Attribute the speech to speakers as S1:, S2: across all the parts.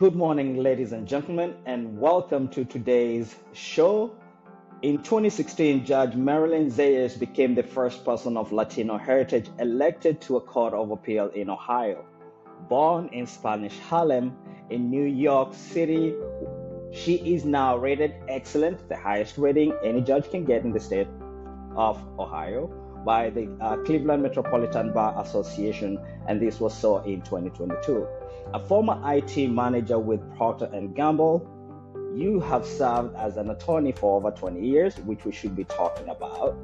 S1: Good morning, ladies and gentlemen, and welcome to today's show. In 2016, Judge Marilyn Zayas became the first person of Latino heritage elected to a court of appeal in Ohio. Born in Spanish Harlem in New York City, she is now rated excellent, the highest rating any judge can get in the state of Ohio by the Cleveland Metropolitan Bar Association, and this was so in 2022. A former IT manager with Procter and Gamble, you have served as an attorney for over 20 years, which we should be talking about.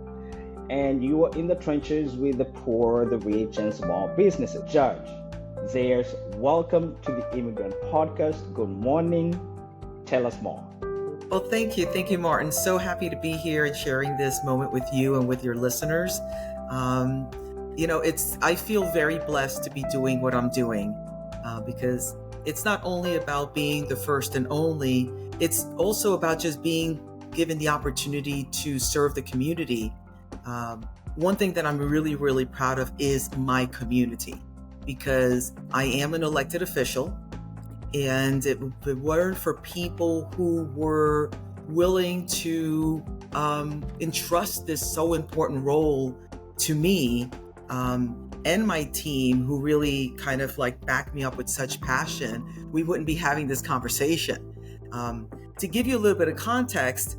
S1: And you are in the trenches with the poor, the rich, and small businesses. Judge Zayas, welcome to the Immigrant Podcast. Good morning. Tell us more.
S2: Well, thank you. Thank you, Martin. So happy to be here and sharing this moment with you and with your listeners. I feel very blessed to be doing what I'm doing because it's not only about being the first and only, it's also about just being given the opportunity to serve the community. One thing that I'm really, really proud of is my community, because I am an elected official. And if it weren't for people who were willing to entrust this so important role to me and my team, who really kind of like backed me up with such passion, we wouldn't be having this conversation. To give you a little bit of context,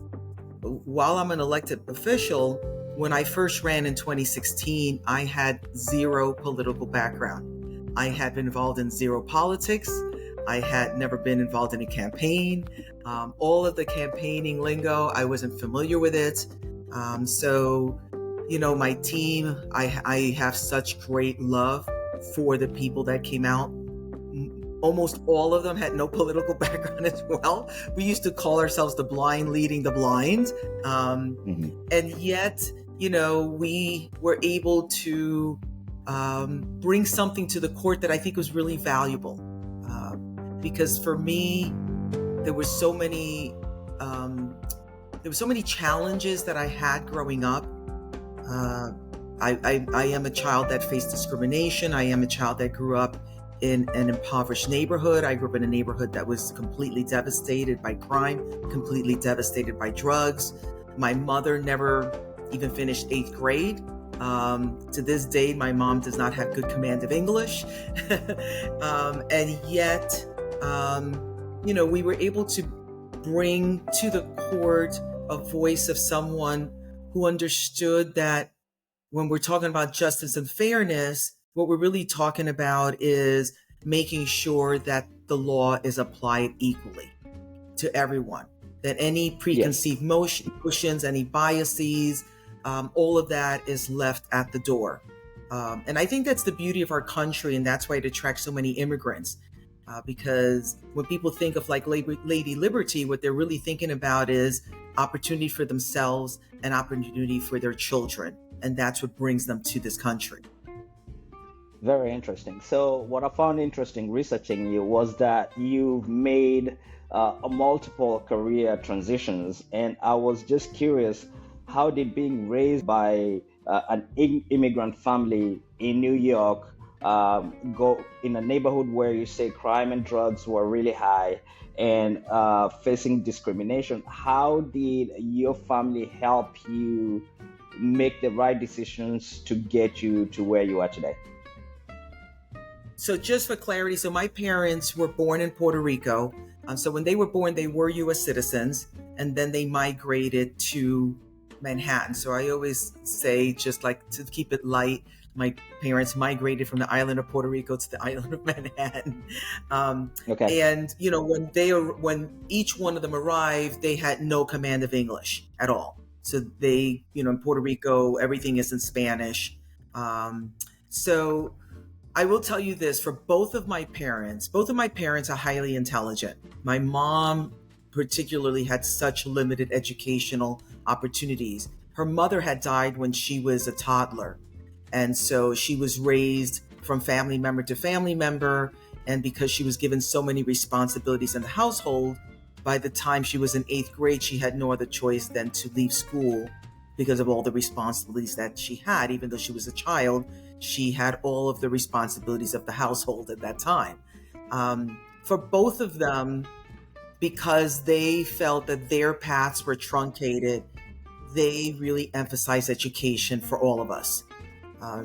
S2: while I'm an elected official, when I first ran in 2016, I had zero political background. I had been involved in zero politics. I had never been involved in a campaign. All of the campaigning lingo, I wasn't familiar with it. My team, I have such great love for the people that came out. Almost all of them had no political background as well. We used to call ourselves the blind leading the blind. And yet, we were able to bring something to the court that I think was really valuable. Because for me, there were so many challenges that I had growing up. I am a child that faced discrimination. I am a child that grew up in an impoverished neighborhood. I grew up in a neighborhood that was completely devastated by crime, completely devastated by drugs. My mother never even finished 8th grade. To this day, my mom does not have good command of English. And yet, we were able to bring to the court a voice of someone who understood that when we're talking about justice and fairness, what we're really talking about is making sure that the law is applied equally to everyone, that any preconceived notions, any biases, all of that is left at the door. And I think that's the beauty of our country, and that's why it attracts so many immigrants. Because when people think of like Lady Liberty, what they're really thinking about is opportunity for themselves and opportunity for their children. And that's what brings them to this country.
S1: Very interesting. So what I found interesting researching you was that you've made a multiple career transitions. And I was just curious, how did being raised by an immigrant family in New York go in a neighborhood where you say crime and drugs were really high and facing discrimination, how did your family help you make the right decisions to get you to where you are today?
S2: So just for clarity, so my parents were born in Puerto Rico. So when they were born, they were U.S. citizens, and then they migrated to Manhattan. So I always say, just like to keep it light, my parents migrated from the island of Puerto Rico to the island of Manhattan.
S1: Okay.
S2: And, when each one of them arrived, they had no command of English at all. So they, in Puerto Rico, everything is in Spanish. So I will tell you this, for both of my parents are highly intelligent. My mom particularly had such limited educational opportunities. Her mother had died when she was a toddler. And so she was raised from family member to family member. And because she was given so many responsibilities in the household, by the time she was in 8th grade, she had no other choice than to leave school because of all the responsibilities that she had. Even though she was a child, she had all of the responsibilities of the household at that time. for both of them, because they felt that their paths were truncated, they really emphasized education for all of us.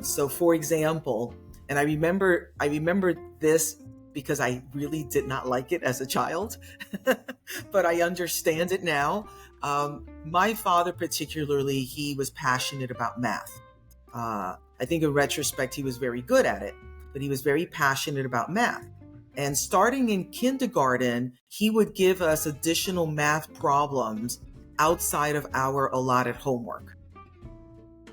S2: So for example, and I remember this because I really did not like it as a child, but I understand it now. My father particularly, he was passionate about math. I think in retrospect, he was very good at it, but he was very passionate about math. And starting in kindergarten, he would give us additional math problems outside of our allotted homework.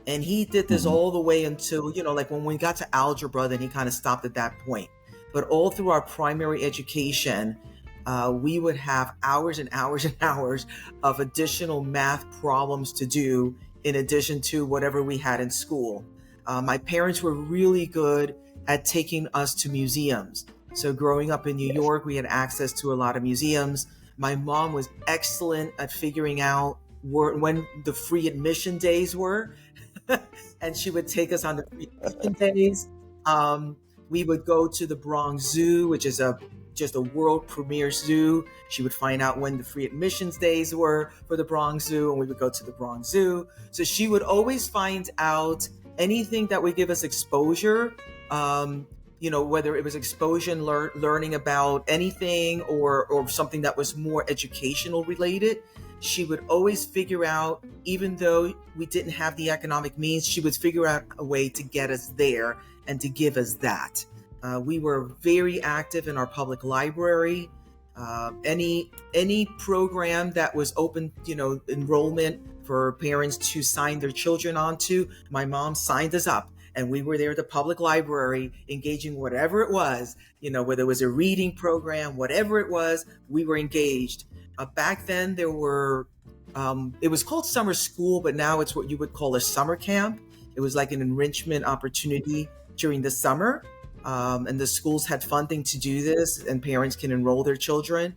S2: And he did this all the way until, like when we got to algebra, then he kind of stopped at that point. But all through our primary education, we would have hours and hours and hours of additional math problems to do in addition to whatever we had in school. My parents were really good at taking us to museums. So growing up in New York, we had access to a lot of museums. My mom was excellent at figuring out when the free admission days were. And she would take us on the free admission days. We would go to the Bronx Zoo, which is just a world premiere zoo. She would find out when the free admissions days were for the Bronx Zoo, and we would go to the Bronx Zoo. So she would always find out anything that would give us exposure, whether it was exposure, learning about anything or something that was more educational related. She would always figure out, even though we didn't have the economic means, she would figure out a way to get us there and to give us that. We were very active in our public library. Any program that was open, enrollment for parents to sign their children onto, my mom signed us up. And we were there at the public library engaging whatever it was, whether it was a reading program, whatever it was, we were engaged. Back then there were, it was called summer school, but now it's what you would call a summer camp. It was like an enrichment opportunity during the summer. And the schools had funding to do this, and parents can enroll their children.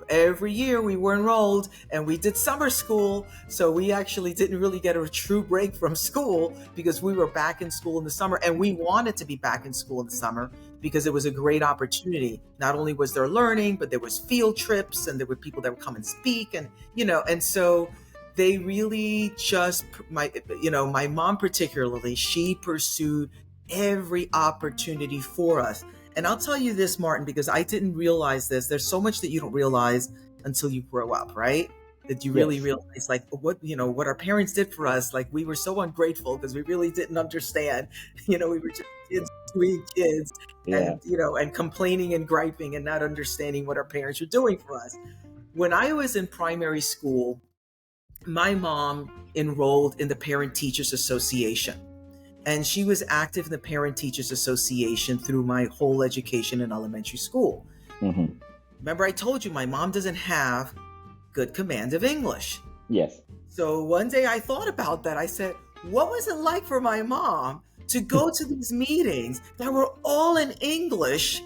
S2: Every year we were enrolled and we did summer school. So we actually didn't really get a true break from school because we were back in school in the summer, and we wanted to be back in school in the summer because it was a great opportunity. Not only was there learning, but there was field trips and there were people that would come and speak, and, and so they really just, my mom particularly, she pursued every opportunity for us. And I'll tell you this, Martin, because I didn't realize this. There's so much that you don't realize until you grow up, right? That you really realize, like, what our parents did for us. Like, we were so ungrateful because we really didn't understand. We were just kids being kids, and and complaining and griping and not understanding what our parents were doing for us. When I was in primary school, my mom enrolled in the Parent Teachers Association. And she was active in the Parent Teachers Association through my whole education in elementary school. Mm-hmm. Remember, I told you my mom doesn't have good command of English.
S1: Yes.
S2: So one day I thought about that. I said, what was it like for my mom to go to these meetings that were all in English?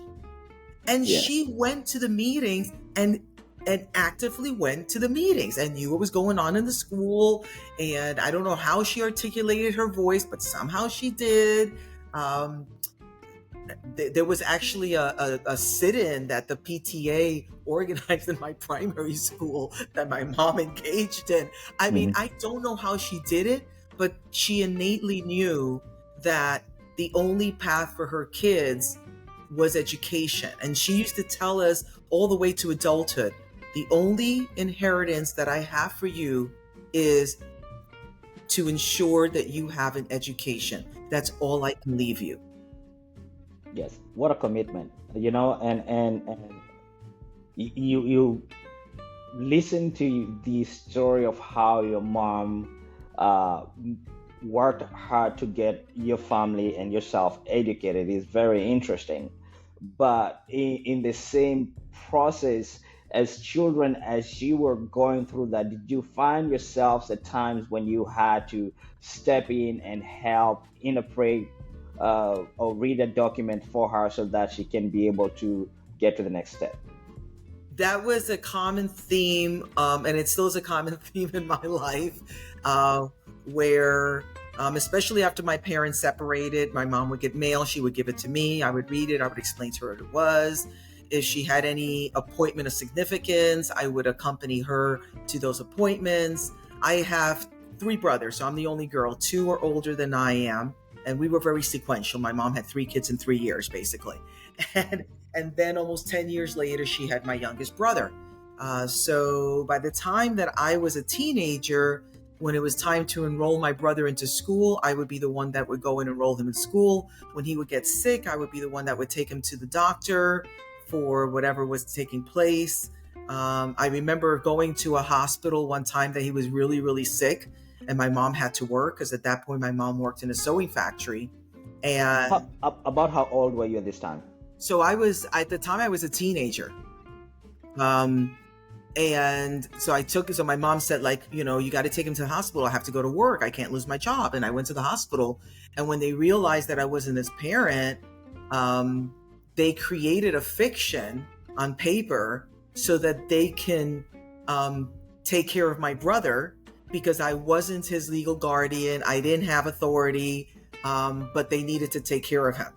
S2: And she went to the meetings and actively went to the meetings and knew what was going on in the school. And I don't know how she articulated her voice, but somehow she did. There was actually a sit-in that the PTA organized in my primary school that my mom engaged in. I mean, I don't know how she did it, but she innately knew that the only path for her kids was education. And she used to tell us all the way to adulthood, the only inheritance that I have for you is to ensure that you have an education. That's all I can leave you.
S1: Yes, what a commitment, and you listen to the story of how your mom worked hard to get your family and yourself educated is very interesting. But in the same process, as children, as you were going through that, did you find yourselves at times when you had to step in and help interpret or read a document for her so that she can be able to get to the next step?
S2: That was a common theme, and it still is a common theme in my life, where especially after my parents separated, my mom would get mail, she would give it to me, I would read it, I would explain to her what it was. if she had any appointment of significance, I would accompany her to those appointments. I have 3 brothers, so I'm the only girl. 2 are older than I am, and we were very sequential. My mom had 3 kids in 3 years, basically. And then almost 10 years later, she had my youngest brother. So by the time that I was a teenager, when it was time to enroll my brother into school, I would be the one that would go and enroll him in school. When he would get sick, I would be the one that would take him to the doctor for whatever was taking place. I remember going to a hospital one time that he was really, really sick, and my mom had to work because at that point my mom worked in a sewing factory. And
S1: About how old were you at this time?
S2: so I was a teenager. And so my mom said, like, you got to take him to the hospital. I have to go to work. I can't lose my job. And I went to the hospital. And when they realized that I wasn't his parent, they created a fiction on paper so that they can take care of my brother, because I wasn't his legal guardian. I didn't have authority, but they needed to take care of him.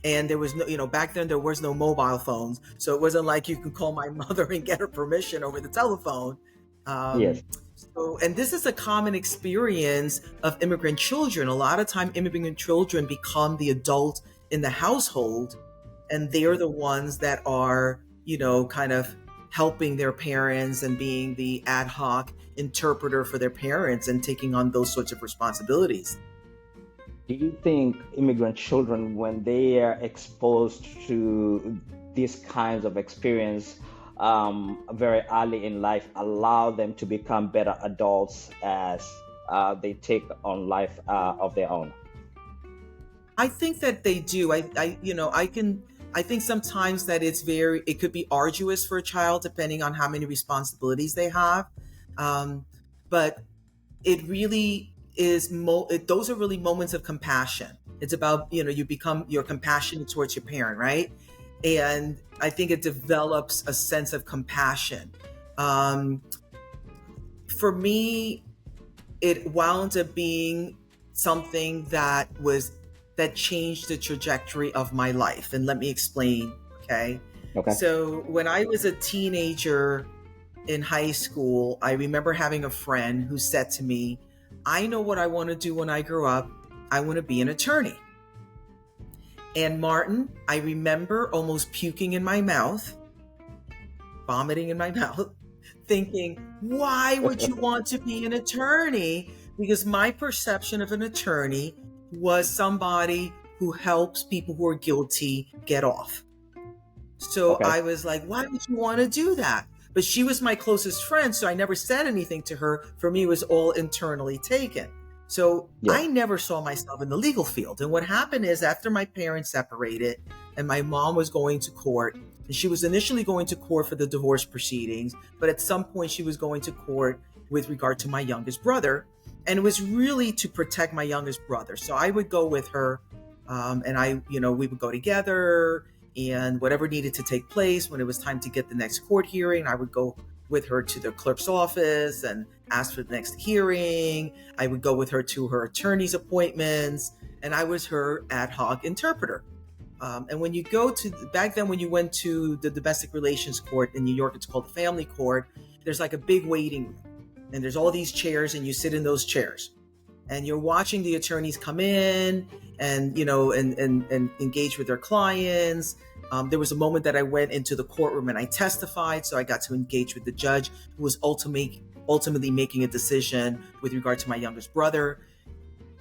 S2: And there was no, back then there was no mobile phones. So it wasn't like you could call my mother and get her permission over the telephone.
S1: Yes.
S2: So, and this is a common experience of immigrant children. A lot of time immigrant children become the adult in the household, and they're the ones that are, kind of helping their parents and being the ad hoc interpreter for their parents and taking on those sorts of responsibilities.
S1: Do you think immigrant children, when they are exposed to these kinds of experience very early in life, allow them to become better adults as they take on life of their own?
S2: I think that they do. I think sometimes that it could be arduous for a child depending on how many responsibilities they have. But it really those are really moments of compassion. It's about, you're compassionate towards your parent, right? And I think it develops a sense of compassion. For me, it wound up being something that changed the trajectory of my life. And let me explain, okay?
S1: Okay.
S2: So when I was a teenager in high school, I remember having a friend who said to me, I know what I want to do when I grow up. I want to be an attorney. And Martin, I remember almost puking in my mouth, vomiting in my mouth, thinking, why would you want to be an attorney? Because my perception of an attorney was somebody who helps people who are guilty get off. So
S1: Okay.
S2: I was like, why would you want to do that? But she was my closest friend, so I never said anything to her. For me, it was all internally taken. So
S1: Yeah.
S2: I never saw myself in the legal field. And what happened is, after my parents separated and my mom was going to court, and she was initially going to court for the divorce proceedings, but at some point she was going to court with regard to my youngest brother. And it was really to protect my youngest brother. So I would go with her, and we would go together. And whatever needed to take place, when it was time to get the next court hearing, I would go with her to the clerk's office and ask for the next hearing. I would go with her to her attorney's appointments, and I was her ad hoc interpreter. And when you back then, when you went to the domestic relations court in New York, it's called the family court, there's like a big waiting room, and there's all these chairs, and you sit in those chairs. And you're watching the attorneys come in and engage with their clients. There was a moment that I went into the courtroom and I testified, so I got to engage with the judge, who was ultimately making a decision with regard to my youngest brother.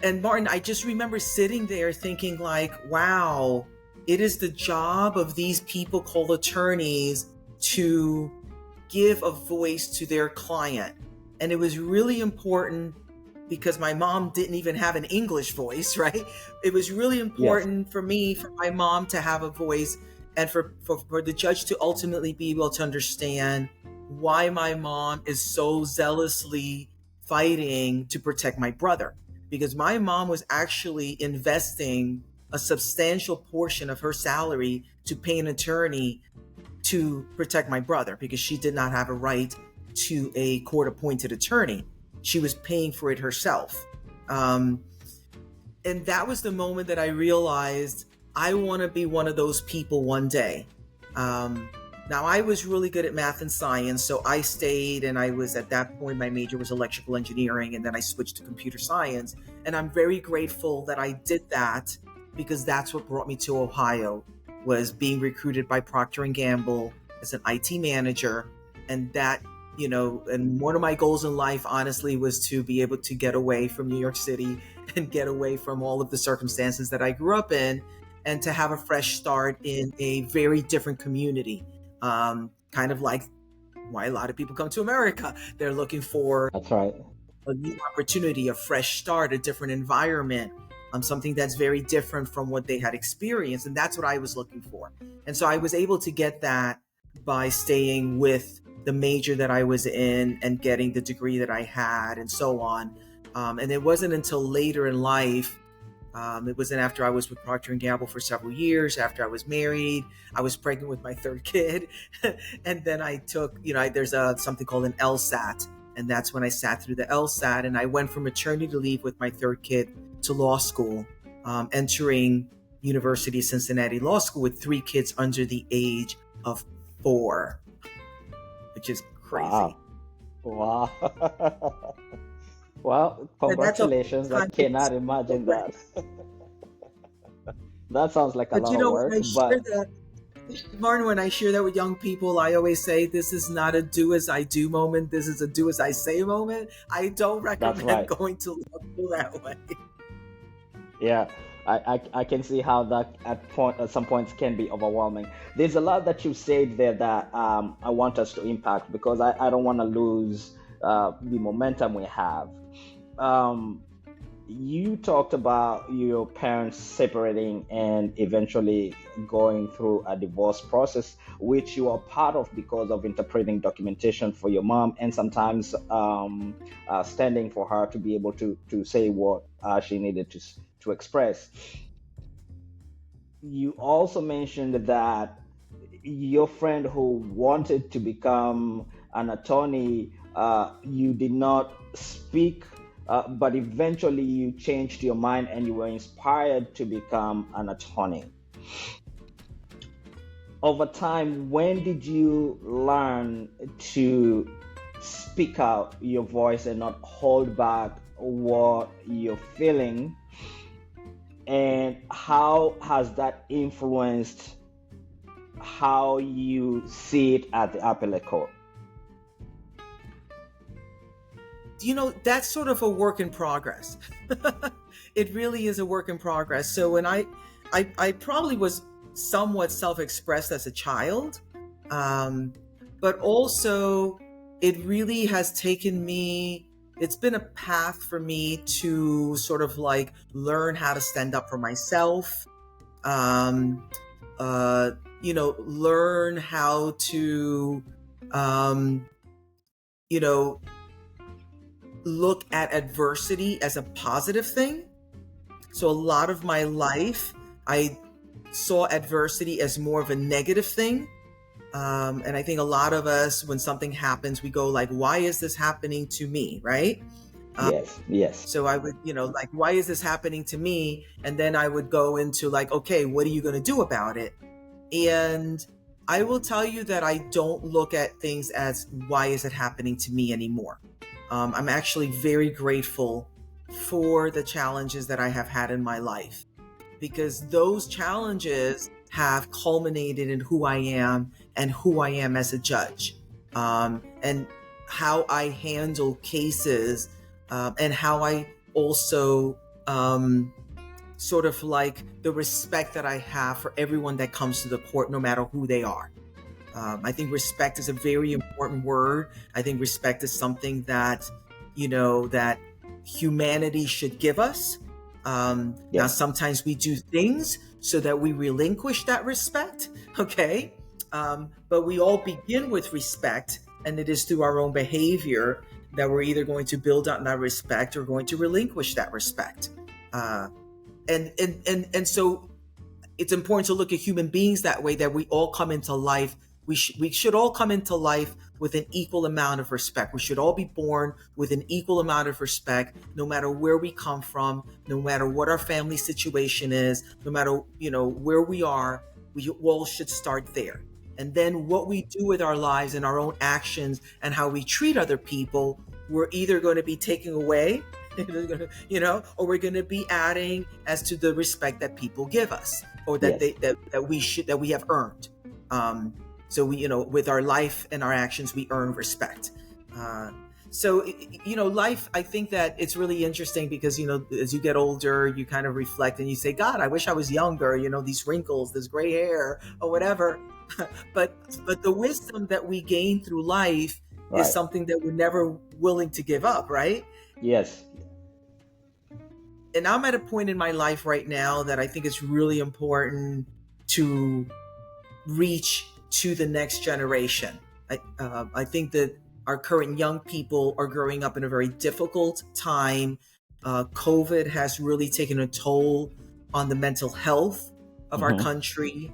S2: And Martin, I just remember sitting there thinking, like, wow, it is the job of these people called attorneys to give a voice to their client. And it was really important, because my mom didn't even have an English voice, right? It was really important for my mom to have a voice, and for the judge to ultimately be able to understand why my mom is so zealously fighting to protect my brother. Because my mom was actually investing a substantial portion of her salary to pay an attorney to protect my brother, because she did not have a right to a court-appointed attorney. She was paying for it herself. And that was the moment that I realized I want to be one of those people one day Now, I was really good at math and science, so I stayed, and I was, at that point, my major was electrical engineering, and then I switched to computer science. And I'm very grateful that I did that, because that's what brought me to Ohio, was being recruited by Procter & Gamble as an IT manager. And that, and one of my goals in life, honestly, was to be able to get away from New York City and get away from all of the circumstances that I grew up in, and to have a fresh start in a very different community. Kind of like why a lot of people come to America. They're looking for
S1: That's right.
S2: a new opportunity, a fresh start, a different environment, something that's very different from what they had experienced. And that's what I was looking for. And so I was able to get that by staying with the major that I was in and getting the degree that I had, and so on. And it wasn't until later in life. It wasn't after I was with Procter & Gamble for several years, after I was married. I was pregnant with my third kid. And then I took, there's something called an LSAT. And that's when I sat through the LSAT. And I went from maternity leave with my third kid to law school, entering University of Cincinnati Law School with 3 kids under the age of 4, which is crazy.
S1: Wow. Well, congratulations. I cannot imagine that. That sounds like a lot of work.
S2: Martin, when I share that with young people, I always say this is not a do as I do moment. This is a do as I say moment. I don't recommend going to law school that way.
S1: Yeah, I can see how that at some points can be overwhelming. There's a lot that you said there that I want us to impact, because I don't want to lose the momentum we have. You talked about your parents separating and eventually going through a divorce process, which you are part of because of interpreting documentation for your mom, and sometimes standing for her to be able to say what she needed to express. You also mentioned that your friend who wanted to become an attorney, you did not speak, but eventually you changed your mind and you were inspired to become an attorney. Over time, when did you learn to speak out your voice and not hold back what you're feeling? And how has that influenced how you see it at the appellate court?
S2: That's sort of a work in progress. It really is a work in progress. So when I probably was somewhat self-expressed as a child, but also it really has taken me, it's been a path for me to sort of like learn how to stand up for myself, learn how to, look at adversity as a positive thing. So a lot of my life, I saw adversity as more of a negative thing. And I think a lot of us, when something happens, we go like, why is this happening to me? Right?
S1: Yes.
S2: So I would, like, why is this happening to me? And then I would go into like, okay, what are you going to do about it? And I will tell you that I don't look at things as, why is it happening to me anymore? I'm actually very grateful for the challenges that I have had in my life, because those challenges have culminated in who I am and who I am as a judge, and how I handle cases, and how I also sort of like the respect that I have for everyone that comes to the court, no matter who they are. I think respect is a very important word. I think respect is something that, that humanity should give us. Now, sometimes we do things so that we relinquish that respect, okay? But we all begin with respect, and it is through our own behavior that we're either going to build on that respect or going to relinquish that respect. And so it's important to look at human beings that way, that we all come into life. We should all come into life with an equal amount of respect. We should all be born with an equal amount of respect, no matter where we come from, no matter what our family situation is, no matter, where we are, we all should start there. And then what we do with our lives and our own actions and how we treat other people, we're either going to be taking away, or we're going to be adding as to the respect that people give us, or that
S1: Yes.
S2: that we have earned. So we, with our life and our actions, we earn respect. So, life, I think that it's really interesting because, as you get older, you kind of reflect and you say, God, I wish I was younger, these wrinkles, this gray hair or whatever. but the wisdom that we gain through life
S1: Right.
S2: is something that we're never willing to give up, right?
S1: Yes.
S2: And I'm at a point in my life right now that I think it's really important to reach to the next generation. I think that our current young people are growing up in a very difficult time. COVID has really taken a toll on the mental health of our country,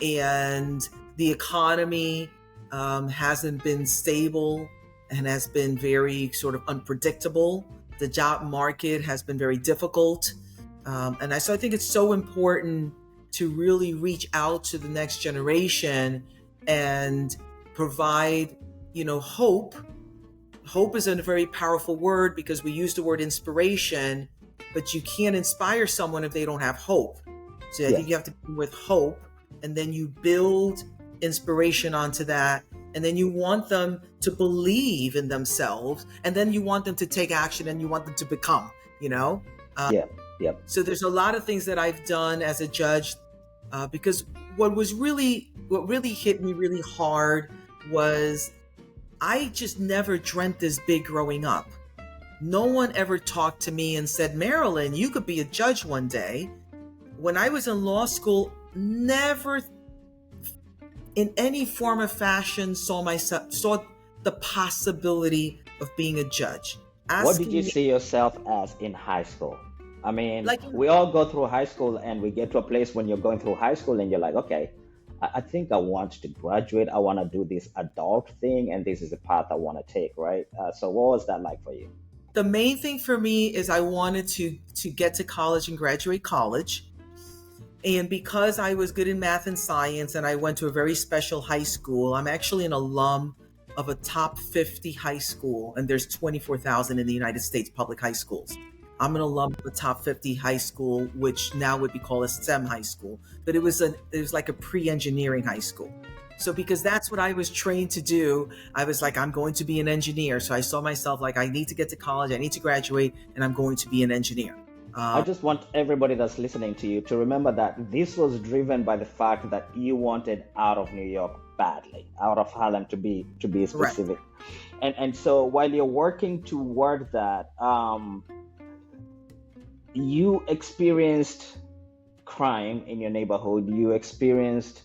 S2: and the economy hasn't been stable and has been very sort of unpredictable. The job market has been very difficult. So I think it's so important to really reach out to the next generation and provide, hope. Hope is a very powerful word because we use the word inspiration, but you can't inspire someone if they don't have hope. So I think you have to be with hope, and then you build inspiration onto that. And then you want them to believe in themselves, and then you want them to take action, and you want them to become, So there's a lot of things that I've done as a judge, because what really hit me really hard was I just never dreamt this big growing up. No one ever talked to me and said, Marilyn, you could be a judge one day. When I was in law school, never in any form or fashion saw the possibility of being a judge.
S1: What did you see yourself as in high school? I mean, we all go through high school and we get to a place when you're going through high school and you're like, okay, I think I want to graduate. I want to do this adult thing, and this is the path I want to take, right? So what was that like for you?
S2: The main thing for me is I wanted to get to college and graduate college. And because I was good in math and science and I went to a very special high school, I'm actually an alum of a top 50 high school, and there's 24,000 in the United States public high schools. I'm an alum of a top 50 high school, which now would be called a STEM high school, but it was like a pre-engineering high school. So because that's what I was trained to do, I was like, I'm going to be an engineer. So I saw myself like, I need to get to college, I need to graduate, and I'm going to be an engineer.
S1: I just want everybody that's listening to you to remember that this was driven by the fact that you wanted out of New York badly, out of Harlem to be specific. Right. And so while you're working toward that, you experienced crime in your neighborhood. You experienced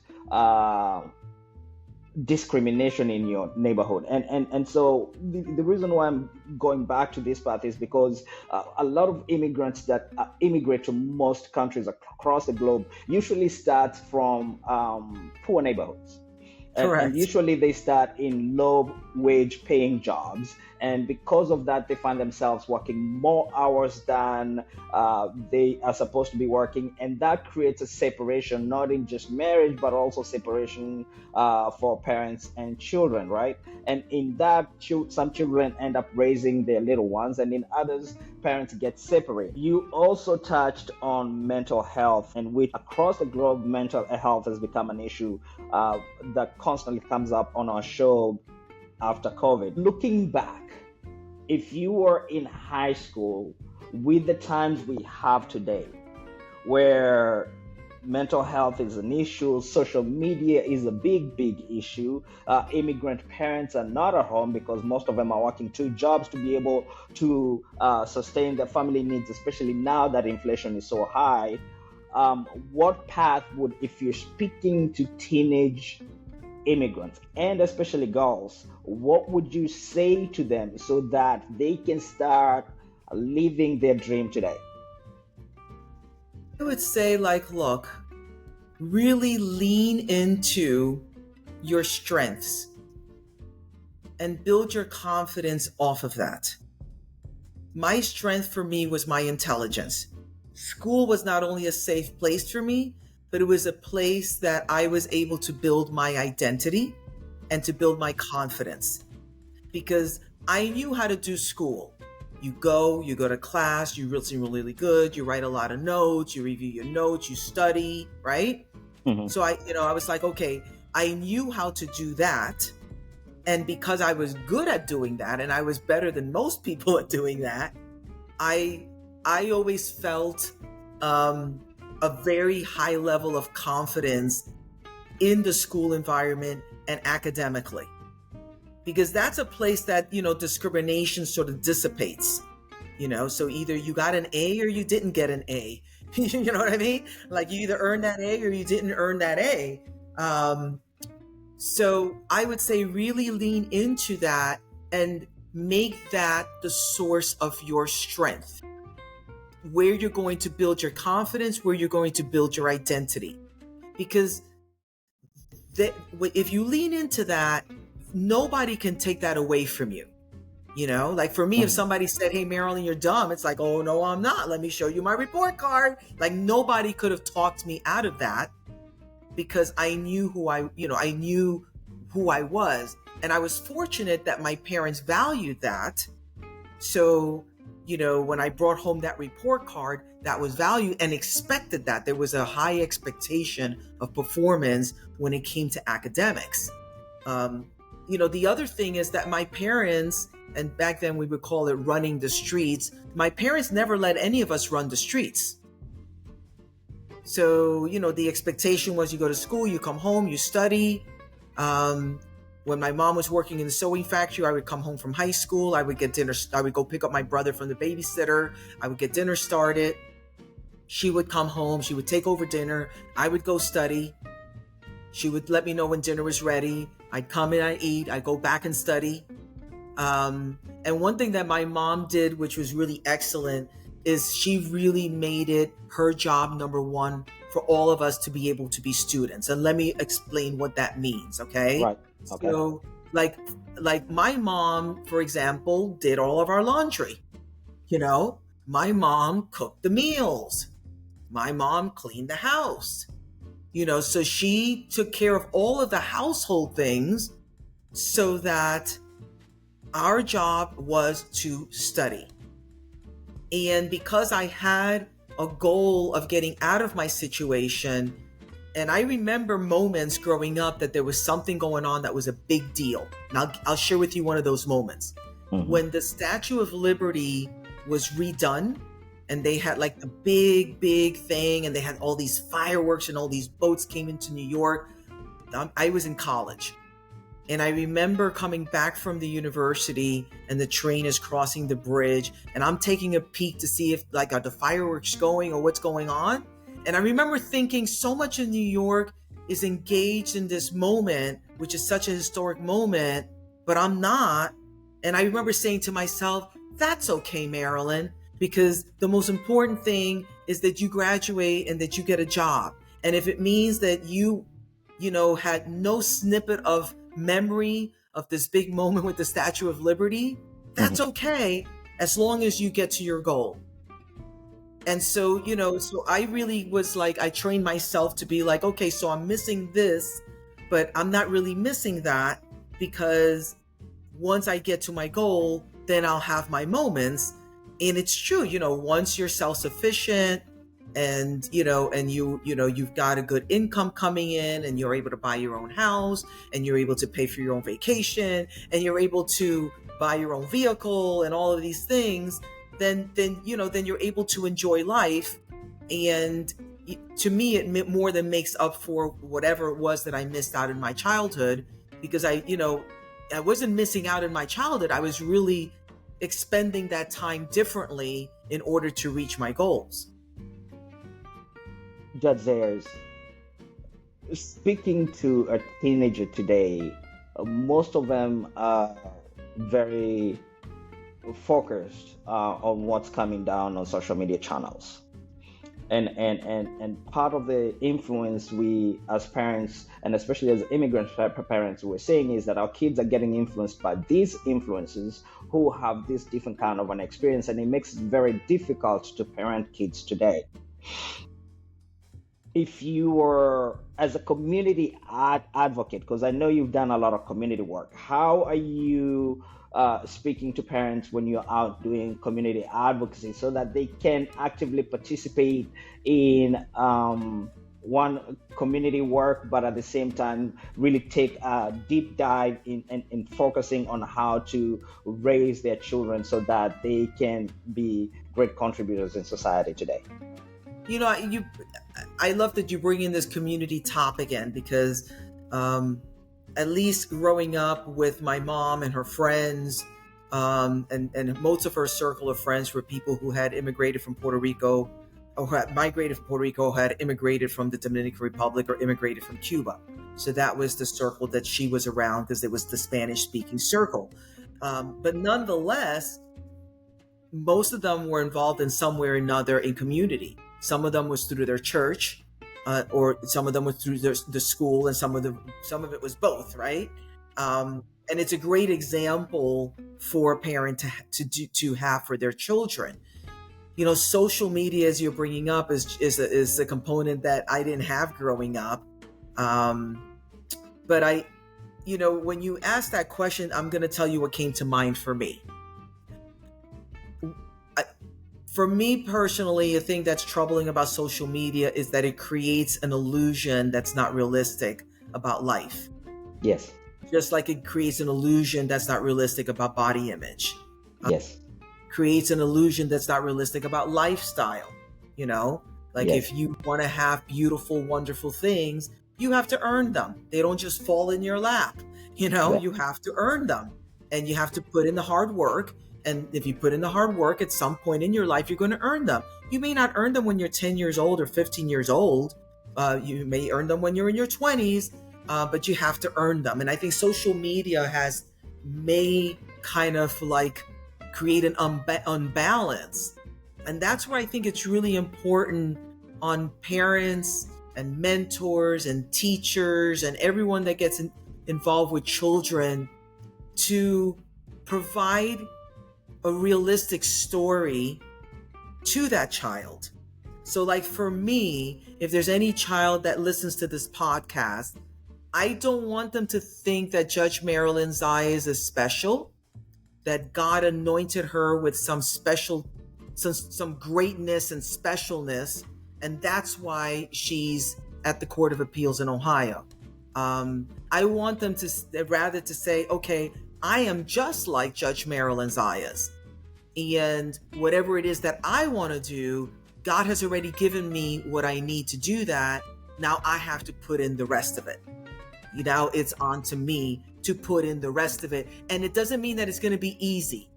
S1: discrimination in your neighborhood, and so the reason why I'm going back to this path is because a lot of immigrants that immigrate to most countries across the globe usually start from poor neighborhoods. And usually they start in low wage paying jobs, and because of that they find themselves working more hours than they are supposed to be working, and that creates a separation, not in just marriage but also separation for parents and children, right? And in that, some children end up raising their little ones, and in others parents get separated. You also touched on mental health, and which across the globe mental health has become an issue that constantly comes up on our show after COVID. Looking back, if you were in high school with the times we have today, where mental health is an issue, social media is a big issue, immigrant parents are not at home because most of them are working 2 jobs to be able to sustain their family needs, especially now that inflation is so high, what path would, if you're speaking to teenage immigrants and especially girls, what would you say to them so that they can start living their dream today?
S2: I would say, look, really lean into your strengths and build your confidence off of that. My strength for me was my intelligence. School was not only a safe place for me, but it was a place that I was able to build my identity and to build my confidence, because I knew how to do school. You go to class, you seem really good, you write a lot of notes, you review your notes, you study, right?
S1: Mm-hmm.
S2: So I was like, okay, I knew how to do that. And because I was good at doing that, and I was better than most people at doing that, I always felt a very high level of confidence in the school environment and academically, because that's a place that, discrimination sort of dissipates, so either you got an A or you didn't get an A. You know what I mean? Like, you either earned that A or you didn't earn that A. So I would say really lean into that and make that the source of your strength, where you're going to build your confidence, where you're going to build your identity. Because if you lean into that, nobody can take that away from you. Like for me, if somebody said, "Hey, Marilyn, you're dumb," it's like, "Oh, no, I'm not. Let me show you my report card." Like, nobody could have talked me out of that, because I knew who I was. And I was fortunate that my parents valued that. So, when I brought home that report card, that was valued and expected that. There was a high expectation of performance when it came to academics. The other thing is that my parents, and back then we would call it running the streets, my parents never let any of us run the streets. So, the expectation was you go to school, you come home, you study. When my mom was working in the sewing factory, I would come home from high school. I would get dinner. I would go pick up my brother from the babysitter. I would get dinner started. She would come home. She would take over dinner. I would go study. She would let me know when dinner was ready. I'd come in, I'd eat. I'd go back and study. And one thing that my mom did, which was really excellent, is she really made it her job number one for all of us to be able to be students. And let me explain what that means, okay?
S1: Right. Okay.
S2: So, like my mom, for example, did all of our laundry. My mom cooked the meals. My mom cleaned the house. So she took care of all of the household things, so that our job was to study. And because I had a goal of getting out of my situation, and I remember moments growing up that there was something going on that was a big deal. And I'll share with you one of those moments. Mm-hmm. When the Statue of Liberty was redone, and they had like the big thing, and they had all these fireworks and all these boats came into New York. I was in college. And I remember coming back from the university, and the train is crossing the bridge, and I'm taking a peek to see if are the fireworks going or what's going on. And I remember thinking, so much of New York is engaged in this moment, which is such a historic moment, but I'm not. And I remember saying to myself, that's okay, Marilyn, because the most important thing is that you graduate and that you get a job. And if it means that you had no snippet of memory of this big moment with the Statue of Liberty, that's okay, as long as you get to your goal. And so, so I really was like, I trained myself to be like, okay, so I'm missing this, but I'm not really missing that, because once I get to my goal, then I'll have my moments. And it's true, once you're self-sufficient, and you've got a good income coming in, and you're able to buy your own house, and you're able to pay for your own vacation, and you're able to buy your own vehicle and all of these things, then you're able to enjoy life. And to me, it more than makes up for whatever it was that I missed out in my childhood, because I wasn't missing out in my childhood. I was really expending that time differently in order to reach my goals.
S1: Judge Zayas, speaking to a teenager today, most of them are very focused on what's coming down on social media channels. And part of the influence we as parents, and especially as immigrant parents, we're seeing is that our kids are getting influenced by these influences who have this different kind of an experience, and it makes it very difficult to parent kids today. if you were as a community advocate, because I know you've done a lot of community work, how are you speaking to parents when you're out doing community advocacy so that they can actively participate in one community work, but at the same time really take a deep dive in focusing on how to raise their children so that they can be great contributors in society today?
S2: I love that you bring in this community topic in because at least growing up with my mom and her friends, and most of her circle of friends were people who had immigrated from Puerto Rico or had migrated from Puerto Rico, had immigrated from the Dominican Republic or immigrated from Cuba. So that was the circle that she was around because it was the Spanish speaking circle. But nonetheless, most of them were involved in some way or another in community. Some of them was through their church, or some of them was through the school, and some of it was both, right? And it's a great example for a parent to have for their children. Social media, as you're bringing up, is a component that I didn't have growing up. But when you ask that question, I'm going to tell you what came to mind for me. For me personally, a thing that's troubling about social media is that it creates an illusion that's not realistic about life.
S1: Yes.
S2: Just like it creates an illusion that's not realistic about body image.
S1: Yes.
S2: Creates an illusion that's not realistic about lifestyle. Like
S1: Yes.
S2: if you want to have beautiful, wonderful things, you have to earn them. They don't just fall in your lap.
S1: Yeah.
S2: You have to earn them, and you have to put in the hard work. And if you put in the hard work, at some point in your life, you're going to earn them. You may not earn them when you're 10 years old or 15 years old. You may earn them when you're in your 20s, but you have to earn them. And I think social media may kind of like create an unbalance. And that's where I think it's really important on parents and mentors and teachers and everyone that gets involved with children to provide a realistic story to that child. So like for me, if there's any child that listens to this podcast, I don't want them to think that Judge Marilyn Zayas is special, that God anointed her with some greatness and specialness, and that's why she's at the Court of Appeals in Ohio. I want them to say, okay, I am just like Judge Marilyn Zayas. And whatever it is that I want to do, God has already given me what I need to do that. Now I have to put in the rest of it. Now it's on to me to put in the rest of it. And it doesn't mean that it's going to be easy.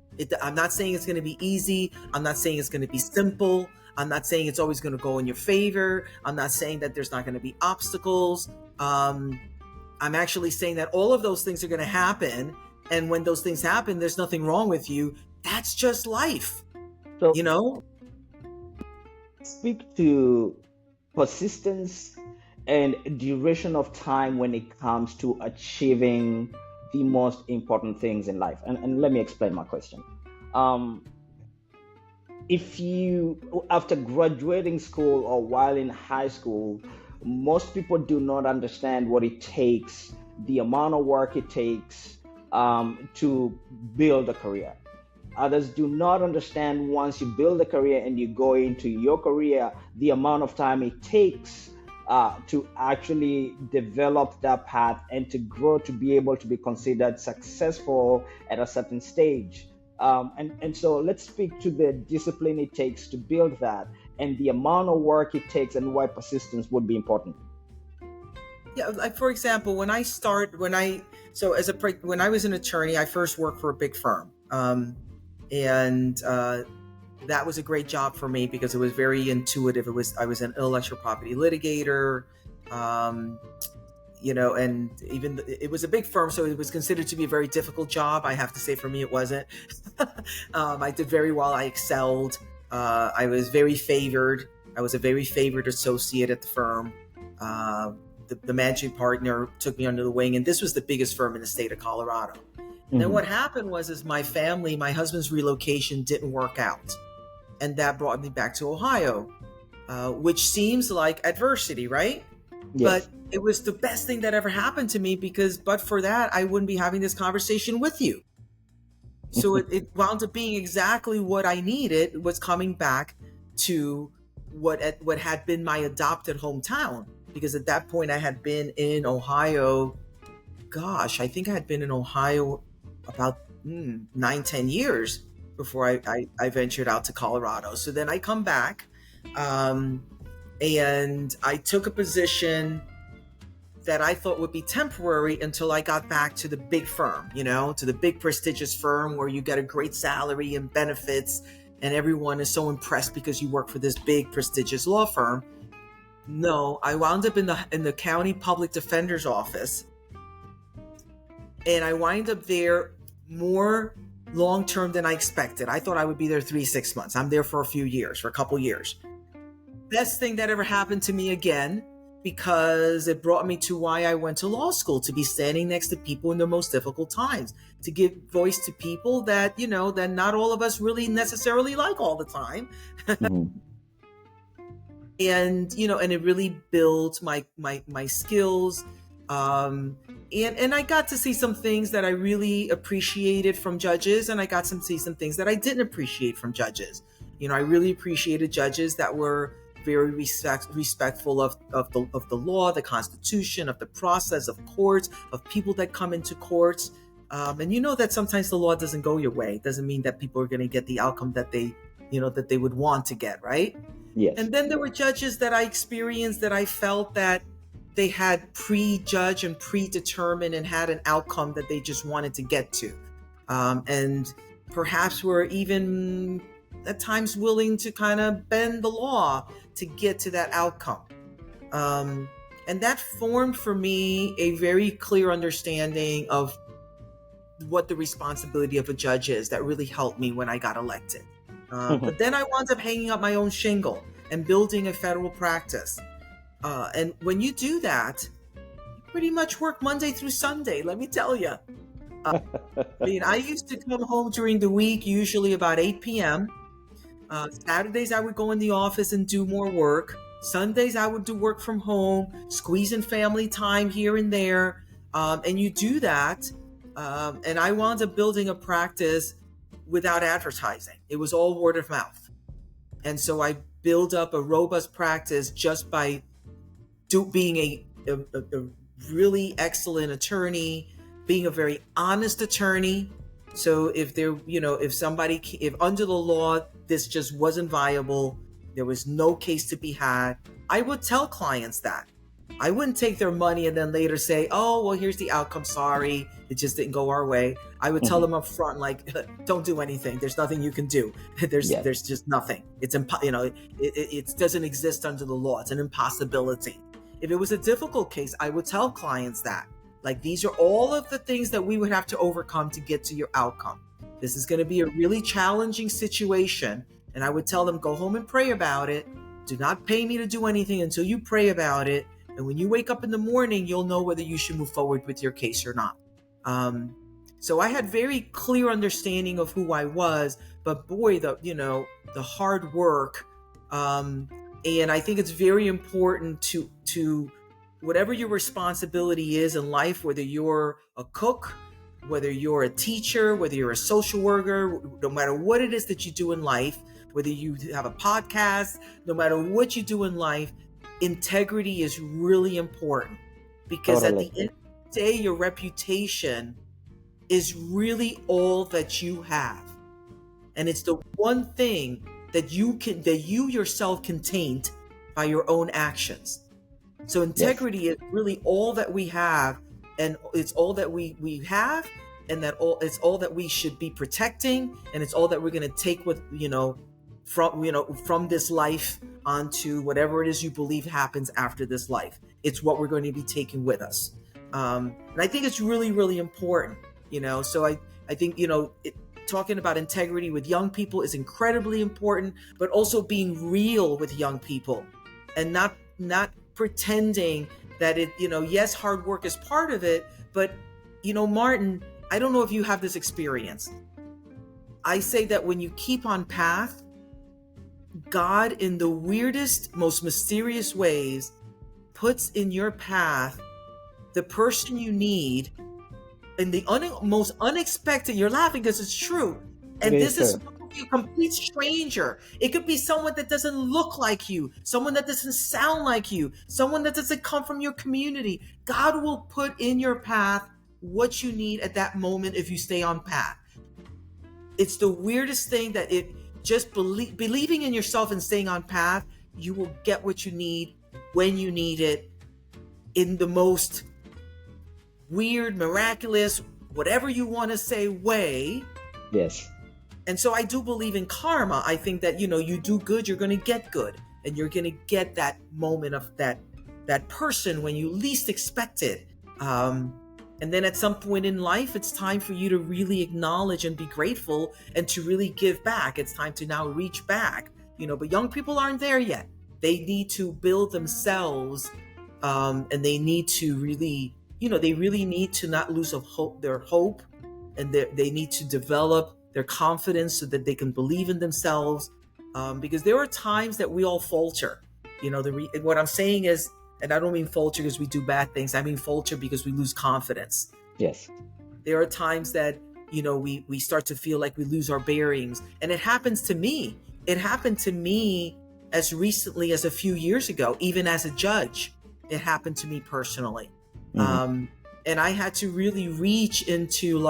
S2: I'm not saying it's going to be easy. I'm not saying it's going to be simple. I'm not saying it's always going to go in your favor. I'm not saying that there's not going to be obstacles. I'm actually saying that all of those things are going to happen. And when those things happen, there's nothing wrong with you. That's just life,
S1: So speak to persistence and duration of time when it comes to achieving the most important things in life. And let me explain my question. If you, after graduating school or while in high school, most people do not understand what it takes, the amount of work it takes to build a career. Others do not understand once you build a career and you go into your career, the amount of time it takes to actually develop that path and to grow to be able to be considered successful at a certain stage. And so let's speak to the discipline it takes to build that and the amount of work it takes and why persistence would be important.
S2: Yeah, like for example, when I was an attorney, I first worked for a big firm. And that was a great job for me because it was very intuitive. I was an intellectual property litigator, and even it was a big firm, so it was considered to be a very difficult job. I have to say, for me, it wasn't. I did very well. I excelled. I was very favored. I was a very favored associate at the firm. The managing partner took me under the wing, and this was the biggest firm in the state of Colorado. And then what happened was my husband's relocation didn't work out. And that brought me back to Ohio. which seems like adversity, right?
S1: Yes.
S2: But it was the best thing that ever happened to me, because but for that, I wouldn't be having this conversation with you. So it wound up being exactly what I needed, was coming back to what had been my adopted hometown. Because at that point I had been in Ohio, gosh, I think I had been in Ohio about 9-10 years before I ventured out to Colorado. So then I come back, and I took a position that I thought would be temporary until I got back to the big firm, to the big prestigious firm where you get a great salary and benefits, and everyone is so impressed because you work for this big prestigious law firm. No, I wound up in the county public defender's office, and I wind up there more long-term than I expected. I thought I would be there 3-6 months. I'm there for a couple years. Best thing that ever happened to me again, because it brought me to why I went to law school, to be standing next to people in their most difficult times, to give voice to people that, that not all of us really necessarily like all the time.
S1: Mm-hmm.
S2: And, and it really built my skills. And I got to see some things that I really appreciated from judges, and I got to see some things that I didn't appreciate from judges. I really appreciated judges that were very respectful of the law, the Constitution, of the process, of courts, of people that come into courts. And that sometimes the law doesn't go your way. It doesn't mean that people are going to get the outcome that they would want to get, right?
S1: Yes.
S2: And then there were judges that I experienced that I felt that they had prejudged and predetermined and had an outcome that they just wanted to get to. And perhaps were even at times willing to kind of bend the law to get to that outcome. And that formed for me a very clear understanding of what the responsibility of a judge is. That really helped me when I got elected. But then I wound up hanging up my own shingle and building a federal practice. And when you do that, you pretty much work Monday through Sunday, let me tell you. I used to come home during the week, usually about 8 p.m. Saturdays, I would go in the office and do more work. Sundays, I would do work from home, squeezing family time here and there. And you do that. And I wound up building a practice without advertising. It was all word of mouth. And so I built up a robust practice just by being a really excellent attorney, being a very honest attorney. So if under the law, this just wasn't viable, there was no case to be had, I would tell clients that. I wouldn't take their money and then later say, oh, well, here's the outcome. Sorry, it just didn't go our way. I would tell them up front, like, don't do anything. There's nothing you can do. There's just nothing. It doesn't exist under the law. It's an impossibility. If it was a difficult case, I would tell clients that, like, these are all of the things that we would have to overcome to get to your outcome. This is going to be a really challenging situation. And I would tell them, go home and pray about it. Do not pay me to do anything until you pray about it. And when you wake up in the morning, you'll know whether you should move forward with your case or not. So I had very clear understanding of who I was, but boy, the hard work. And I think it's very important to whatever your responsibility is in life, whether you're a cook, whether you're a teacher, whether you're a social worker, no matter what it is that you do in life, whether you have a podcast, no matter what you do in life, integrity is really important, because At the end of the day, your reputation is really all that you have. And it's the one thing that you yourself can taint by your own actions. So integrity is really all that we have, and it's all that we have, and it's all that we should be protecting, and it's all that we're going to take with, from this life onto whatever it is you believe happens after this life. It's what we're going to be taking with us. And I think it's really, really important, so I think, talking about integrity with young people is incredibly important, but also being real with young people and not pretending that yes, hard work is part of it, but Martin, I don't know if you have this experience. I say that when you keep on path, God, in the weirdest, most mysterious ways, puts in your path the person you need in the most unexpected. You're laughing because it's true. And this is a complete stranger. It could be someone that doesn't look like you, someone that doesn't sound like you, someone that doesn't come from your community. God will put in your path what you need at that moment if you stay on path. It's the weirdest thing that it just believing in yourself and staying on path, you will get what you need when you need it in the most weird, miraculous, whatever you want to say way.
S1: Yes.
S2: And so I do believe in karma. I think that, you do good, you're going to get good. And you're going to get that moment of that person when you least expect it. And then at some point in life, it's time for you to really acknowledge and be grateful and to really give back. It's time to now reach back, but young people aren't there yet. They need to build themselves, and they need to really, they really need to not lose their hope, and they need to develop their confidence so that they can believe in themselves, because there are times that we all falter. What I'm saying is, and I don't mean falter because we do bad things. I mean falter because we lose confidence.
S1: Yes.
S2: There are times that, we start to feel like we lose our bearings. And it happens to me. It happened to me as recently as a few years ago, even as a judge. It happened to me personally. Mm-hmm. And I had to really reach into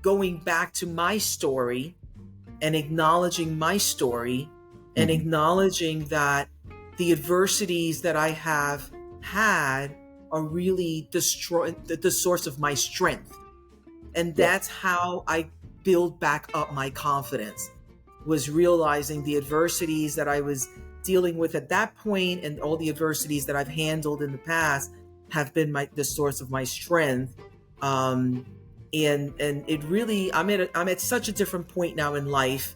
S2: going back to my story and acknowledging my story, and mm-hmm. acknowledging that the adversities that I have had are really the source of my strength. And that's how I build back up my confidence, was realizing the adversities that I was dealing with at that point, and all the adversities that I've handled in the past have been the source of my strength. And it really, I'm at such a different point now in life,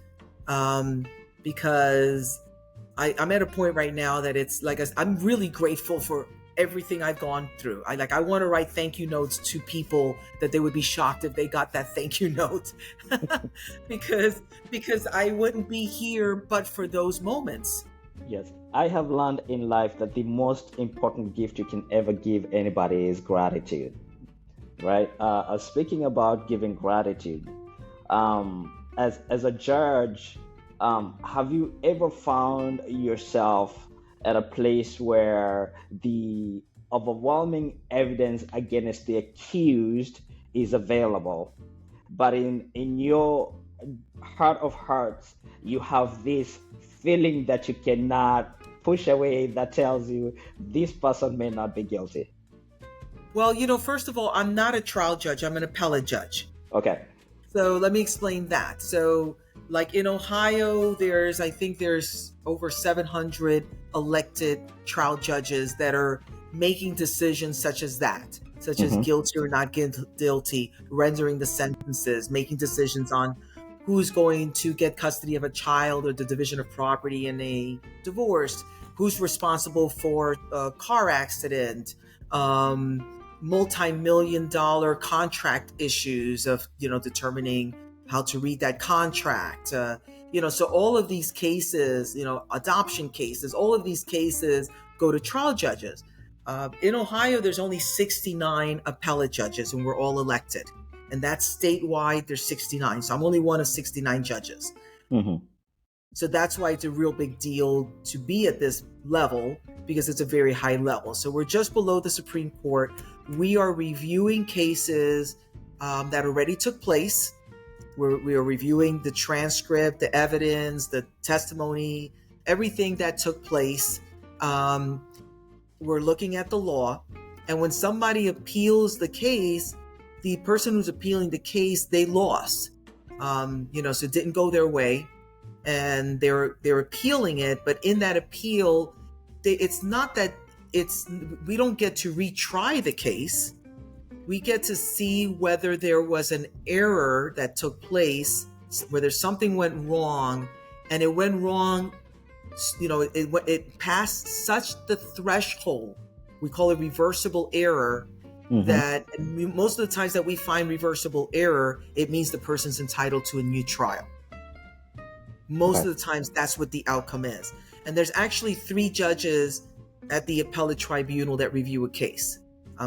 S2: because I'm at a point right now that it's like, I'm really grateful for everything I've gone through. I want to write thank you notes to people that they would be shocked if they got that thank you note, because I wouldn't be here but for those moments.
S1: Yes, I have learned in life that the most important gift you can ever give anybody is gratitude, right? Speaking about giving gratitude, as a judge, have you ever found yourself at a place where the overwhelming evidence against the accused is available, but in your heart of hearts, you have this feeling that you cannot push away that tells you this person may not be guilty?
S2: Well, first of all, I'm not a trial judge. I'm an appellate judge.
S1: Okay.
S2: So let me explain that. So in Ohio, I think there's over 700 elected trial judges that are making decisions such as that, such mm-hmm. as guilty or not guilty, rendering the sentences, making decisions on who's going to get custody of a child or the division of property in a divorce, who's responsible for a car accident, multi-million-dollar contract issues of, determining how to read that contract. So all of these cases, adoption cases, all of these cases go to trial judges. In Ohio, there's only 69 appellate judges, and we're all elected. And that's statewide, there's 69. So I'm only one of 69 judges. Mm-hmm. So that's why it's a real big deal to be at this level, because it's a very high level. So we're just below the Supreme Court. We are reviewing cases that already took place. We are reviewing the transcript, the evidence, the testimony, everything that took place. We're looking at the law. And when somebody appeals the case, the person who's appealing the case, they lost. So it didn't go their way. And they're appealing it. But in that appeal, it's not that we don't get to retry the case. We get to see whether there was an error that took place, whether something went wrong, and it went wrong, it passed such the threshold, we call it reversible error, mm-hmm. that most of the times that we find reversible error, it means the person's entitled to a new trial. Most
S1: Okay.
S2: of the times, that's what the outcome is. And there's actually 3 judges at the appellate tribunal that review a case.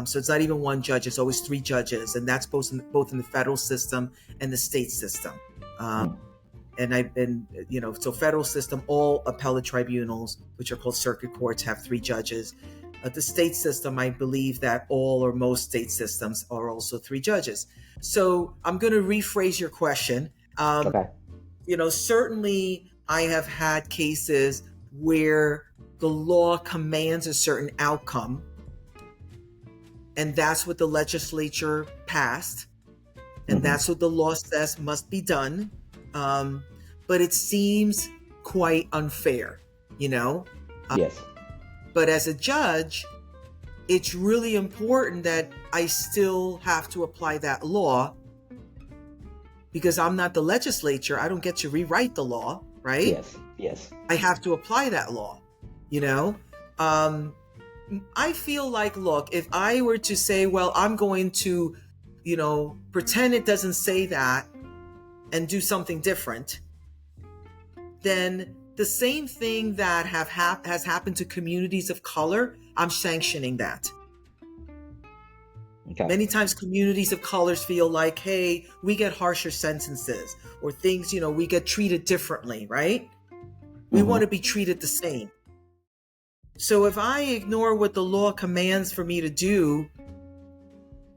S2: So it's not even 1 judge, it's always 3 judges, and that's both in the federal system and the state system.
S1: Mm.
S2: And I've been, so federal system, all appellate tribunals, which are called circuit courts, have 3 judges. The state system, I believe that all or most state systems are also 3 judges. So I'm going to rephrase your question.
S1: Okay.
S2: Certainly I have had cases where the law commands a certain outcome, and that's what the legislature passed, and that's what the law says must be done. But it seems quite unfair,
S1: Yes.
S2: But as a judge, it's really important that I still have to apply that law, because I'm not the legislature. I don't get to rewrite the law, right?
S1: Yes. Yes.
S2: I have to apply that law, I feel like, look, if I were to say, well, I'm going to, pretend it doesn't say that and do something different, then the same thing that has happened to communities of color, I'm sanctioning that.
S1: Okay.
S2: Many times communities of colors feel like, hey, we get harsher sentences, or things, we get treated differently, right? We want to be treated the same. So if I ignore what the law commands for me to do,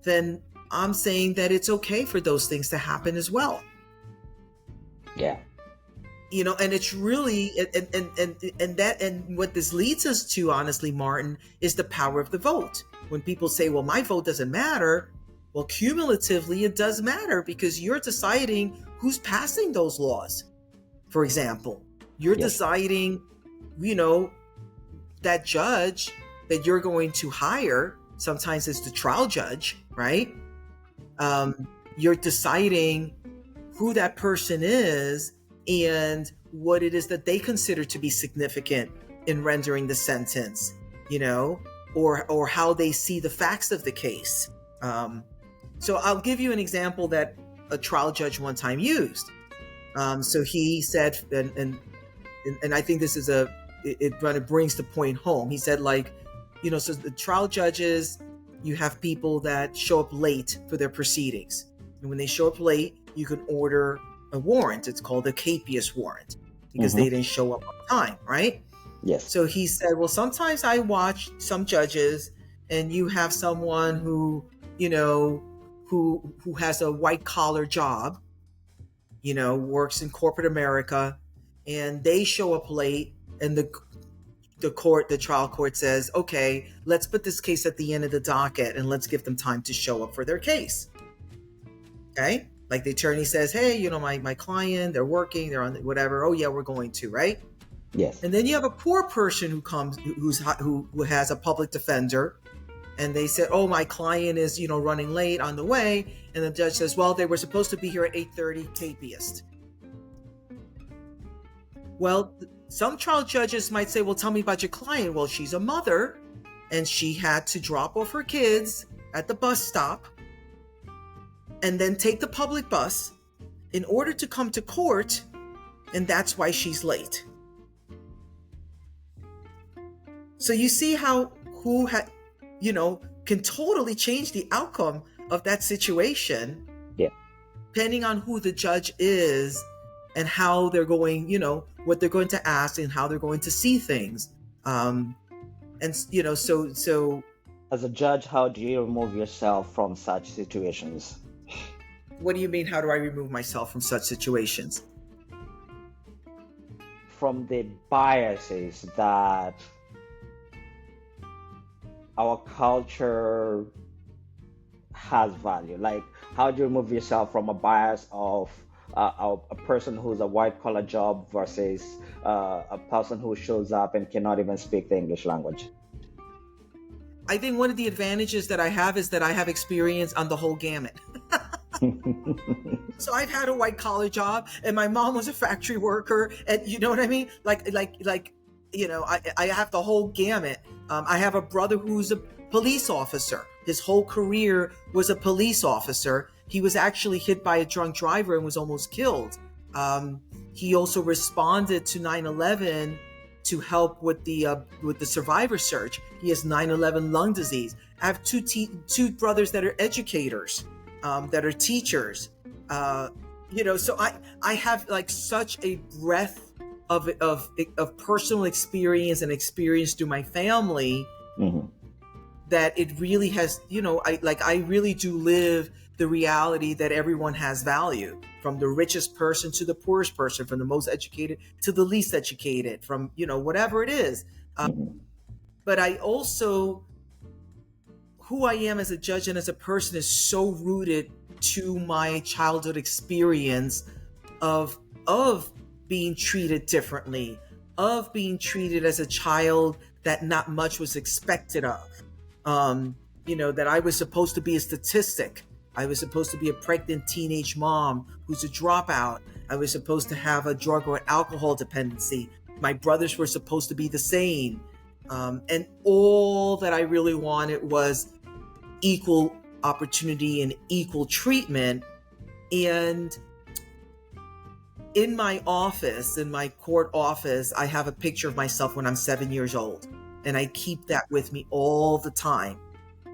S2: then I'm saying that it's okay for those things to happen as well.
S1: Yeah.
S2: And it's really, and what this leads us to, honestly, Martin, is the power of the vote. When people say, well, my vote doesn't matter, well, cumulatively, it does matter, because you're deciding who's passing those laws. For example, you're deciding, that judge that you're going to hire. Sometimes it's the trial judge, right? You're deciding who that person is and what it is that they consider to be significant in rendering the sentence, or how they see the facts of the case. So I'll give you an example that a trial judge one time used. So he said, and I think this is it kind of brings the point home. He said, so the trial judges, you have people that show up late for their proceedings. And when they show up late, you can order a warrant. It's called a capious warrant, because they didn't show up on time, right?
S1: Yes.
S2: So he said, well, sometimes I watch some judges, and you have someone who has a white collar job, works in corporate America, and they show up late, and the trial court says, okay, let's put this case at the end of the docket and let's give them time to show up for their case. Okay? Like the attorney says, hey, my client, they're working, they're on whatever. Oh yeah, we're going to, right?
S1: Yes.
S2: And then you have a poor person who comes, who has a public defender, and they said, oh, my client is, running late on the way. And the judge says, well, they were supposed to be here at 8:30, capious. Well, some trial judges might say, well, tell me about your client. Well, she's a mother, and she had to drop off her kids at the bus stop and then take the public bus in order to come to court, and that's why she's late. So you see how can totally change the outcome of that situation, depending on who the judge is and how they're going, what they're going to ask and how they're going to see things. So
S1: as a judge, how do you remove yourself from such situations?
S2: What do you mean, how do I remove myself from such situations?
S1: From the biases that our culture has value. Like, how do you remove yourself from a bias of a person who's a white-collar job versus a person who shows up and cannot even speak the English language?
S2: I think one of the advantages that I have is that I have experience on the whole gamut. So I've had a white-collar job, and my mom was a factory worker, and you know what I mean? I have the whole gamut. I have a brother who's a police officer. His whole career was a police officer. He was actually hit by a drunk driver and was almost killed. He also responded to 9/11 to help with the survivor search. He has 9/11 lung disease. I have two brothers that are educators, that are teachers. So I have like such a breadth of personal experience and experience through my family, that it really has, I really do live the reality that everyone has value, from the richest person to the poorest person, from the most educated to the least educated, from, whatever it is. But I also, who I am as a judge and as a person is so rooted to my childhood experience of being treated differently, of being treated as a child that not much was expected of. That I was supposed to be a statistic. I was supposed to be a pregnant teenage mom who's a dropout. I was supposed to have a drug or alcohol dependency. My brothers were supposed to be the same. And all that I really wanted was equal opportunity and equal treatment. And in my office, in my court office, I have a picture of myself when I'm 7 years old. And I keep that with me all the time.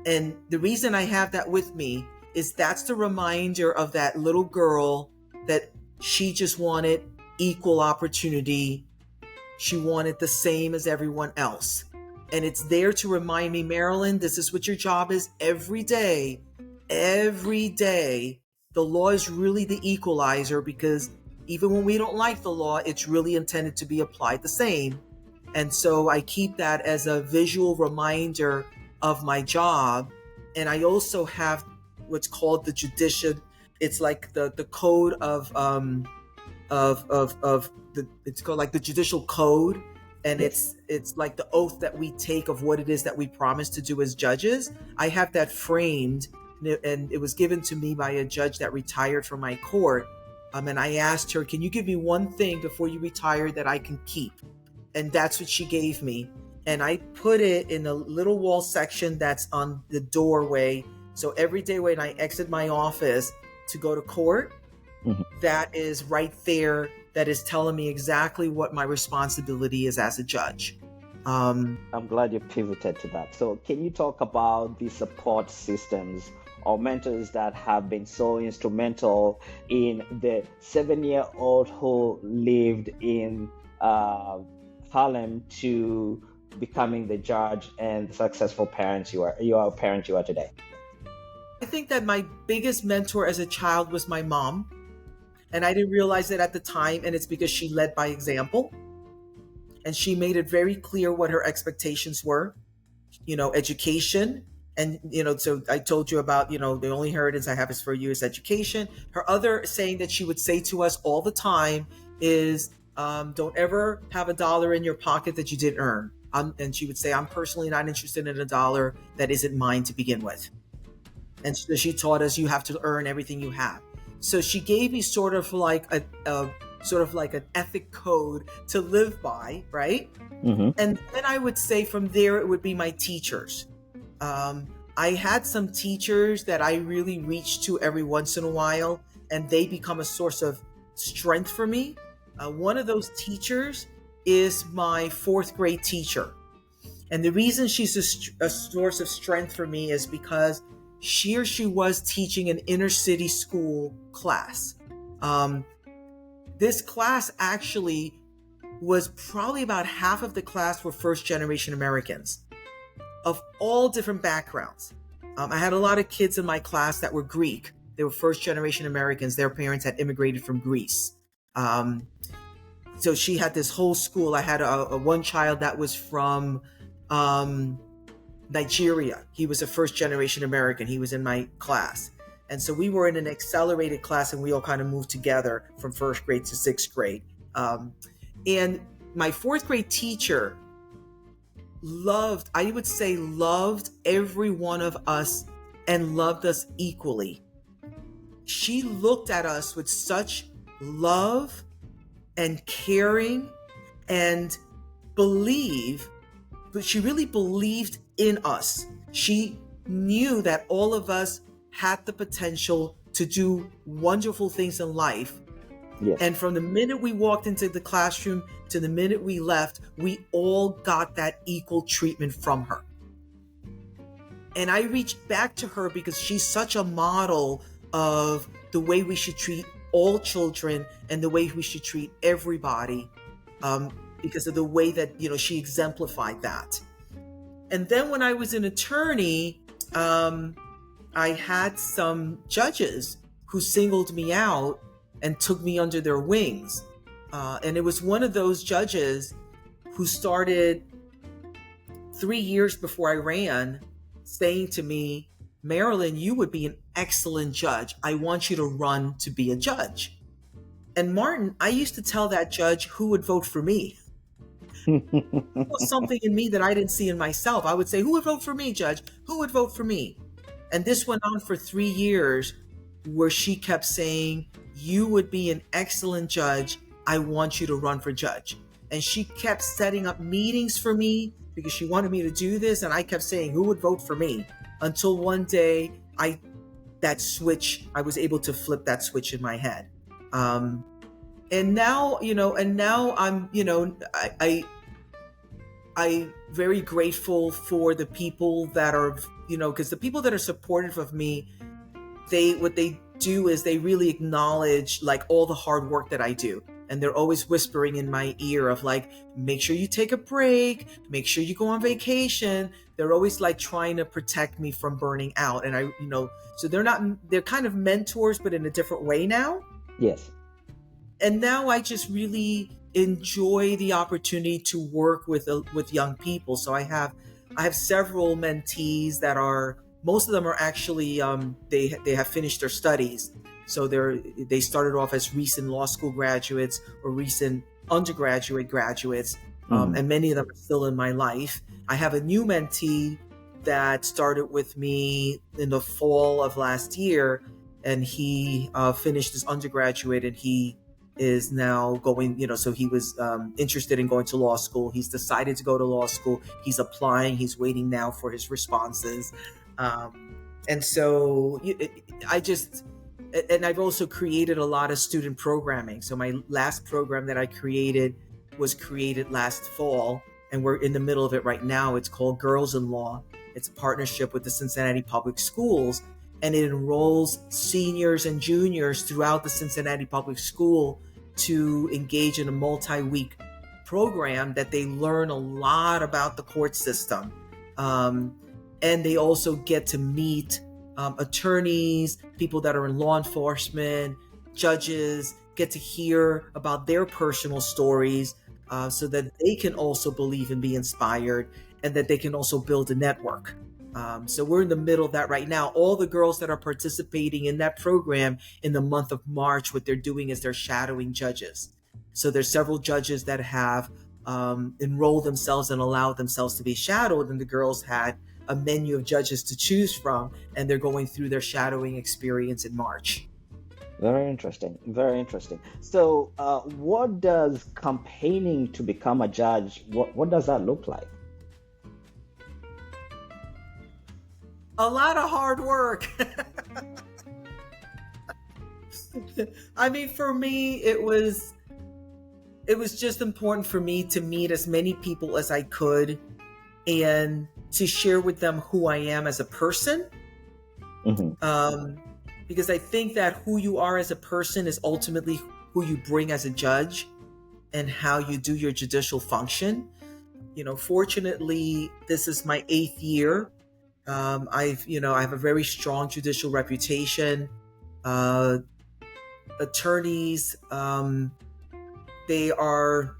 S2: And the reason I have that with me is that's the reminder of that little girl, that she just wanted equal opportunity. She wanted the same as everyone else. And it's there to remind me, Marilyn, this is what your job is every day. Every day, the law is really the equalizer, because even when we don't like the law, it's really intended to be applied the same. And so I keep that as a visual reminder of my job. And I also have what's called the judicial, it's like the code of it's called like the judicial code. And it's like the oath that we take of what it is that we promise to do as judges. I have that framed, and it was given to me by a judge that retired from my court. And I asked her, can you give me one thing before you retire that I can keep? And that's what she gave me. And I put it in a little wall section that's on the doorway. So every day when I exit my office to go to court, that is right there. That is telling me exactly what my responsibility is as a judge.
S1: I'm glad you pivoted to that. So can you talk about the support systems or mentors that have been so instrumental in the 7-year-old who lived in Harlem to becoming the judge and the successful parents you are today?
S2: I think that my biggest mentor as a child was my mom. And I didn't realize it at the time. And it's because she led by example. And she made it very clear what her expectations were, education. And, so I told you about, the only inheritance I have is for you is education. Her other saying that she would say to us all the time is, don't ever have $1 in your pocket that you didn't earn. And she would say, I'm personally not interested in $1 that isn't mine to begin with. And so she taught us you have to earn everything you have. So she gave me sort of like an ethic code to live by, right? And then I would say from there, it would be my teachers. I had some teachers that I really reached to every once in a while, and they become a source of strength for me. One of those teachers is my 4th grade teacher. And the reason she's a source of strength for me is because she was teaching an inner city school class. This class actually was probably about half of the class were first generation Americans of all different backgrounds. I had a lot of kids in my class that were Greek. They were first generation Americans. Their parents had immigrated from Greece. So she had this whole school. I had a one child that was from Nigeria. He was a first generation American. He was in my class. And so we were in an accelerated class, and we all kind of moved together from 1st grade to 6th grade. And my 4th grade teacher loved every one of us and loved us equally. She looked at us with such love and caring and but she really believed in us. She knew that all of us had the potential to do wonderful things in life,
S1: Yes.
S2: And from the minute we walked into the classroom to the minute we left, we all got that equal treatment from her. And I reached back to her because she's such a model of the way we should treat all children and the way we should treat everybody, because of the way that, she exemplified that. And then when I was an attorney, I had some judges who singled me out and took me under their wings. And it was one of those judges who started 3 years before I ran saying to me, Marilyn, you would be an excellent judge. I want you to run to be a judge. And Martin, I used to tell that judge who would vote for me. There was something in me that I didn't see in myself. I would say, who would vote for me, Judge? Who would vote for me? And this went on for 3 years where she kept saying, you would be an excellent judge. I want you to run for judge. And she kept setting up meetings for me because she wanted me to do this. And I kept saying, who would vote for me? Until one day I was able to flip that switch in my head. And now I'm, I'm very grateful for the people that are, because the people that are supportive of me, what they do is they really acknowledge like all the hard work that I do. And they're always whispering in my ear of like, make sure you take a break, make sure you go on vacation. They're always like trying to protect me from burning out. And so they're kind of mentors, but in a different way now.
S1: Yes.
S2: And now I just really enjoy the opportunity to work with young people. So I have several mentees that most of them are actually, they have finished their studies. So they started off as recent law school graduates or recent undergraduate graduates. And many of them are still in my life. I have a new mentee that started with me in the fall of last year, and he finished his undergraduate, and he is now going, so he was interested in going to law school. He's decided to go to law school. He's applying. He's waiting now for his responses. And so I've also created a lot of student programming. So my last program that I created was created last fall, and we're in the middle of it right now. It's called Girls in Law. It's a partnership with the Cincinnati Public Schools, and it enrolls seniors and juniors throughout the Cincinnati Public School to engage in a multi-week program that they learn a lot about the court system. And they also get to meet attorneys, people that are in law enforcement, judges, get to hear about their personal stories so that they can also believe and be inspired, and that they can also build a network. So we're in the middle of that right now. All the girls that are participating in that program in the month of March, what they're doing is they're shadowing judges. So there's several judges that have enrolled themselves and allowed themselves to be shadowed, and the girls had a menu of judges to choose from, and they're going through their shadowing experience in March.
S1: Very interesting. Very interesting. So what does campaigning to become a judge, what does that look like?
S2: A lot of hard work. I mean, for me, it was just important for me to meet as many people as I could and to share with them who I am as a person. Mm-hmm. Because I think that who you are as a person is ultimately who you bring as a judge and how you do your judicial function. Fortunately, this is my 8th year. I have a very strong judicial reputation. Attorneys, they are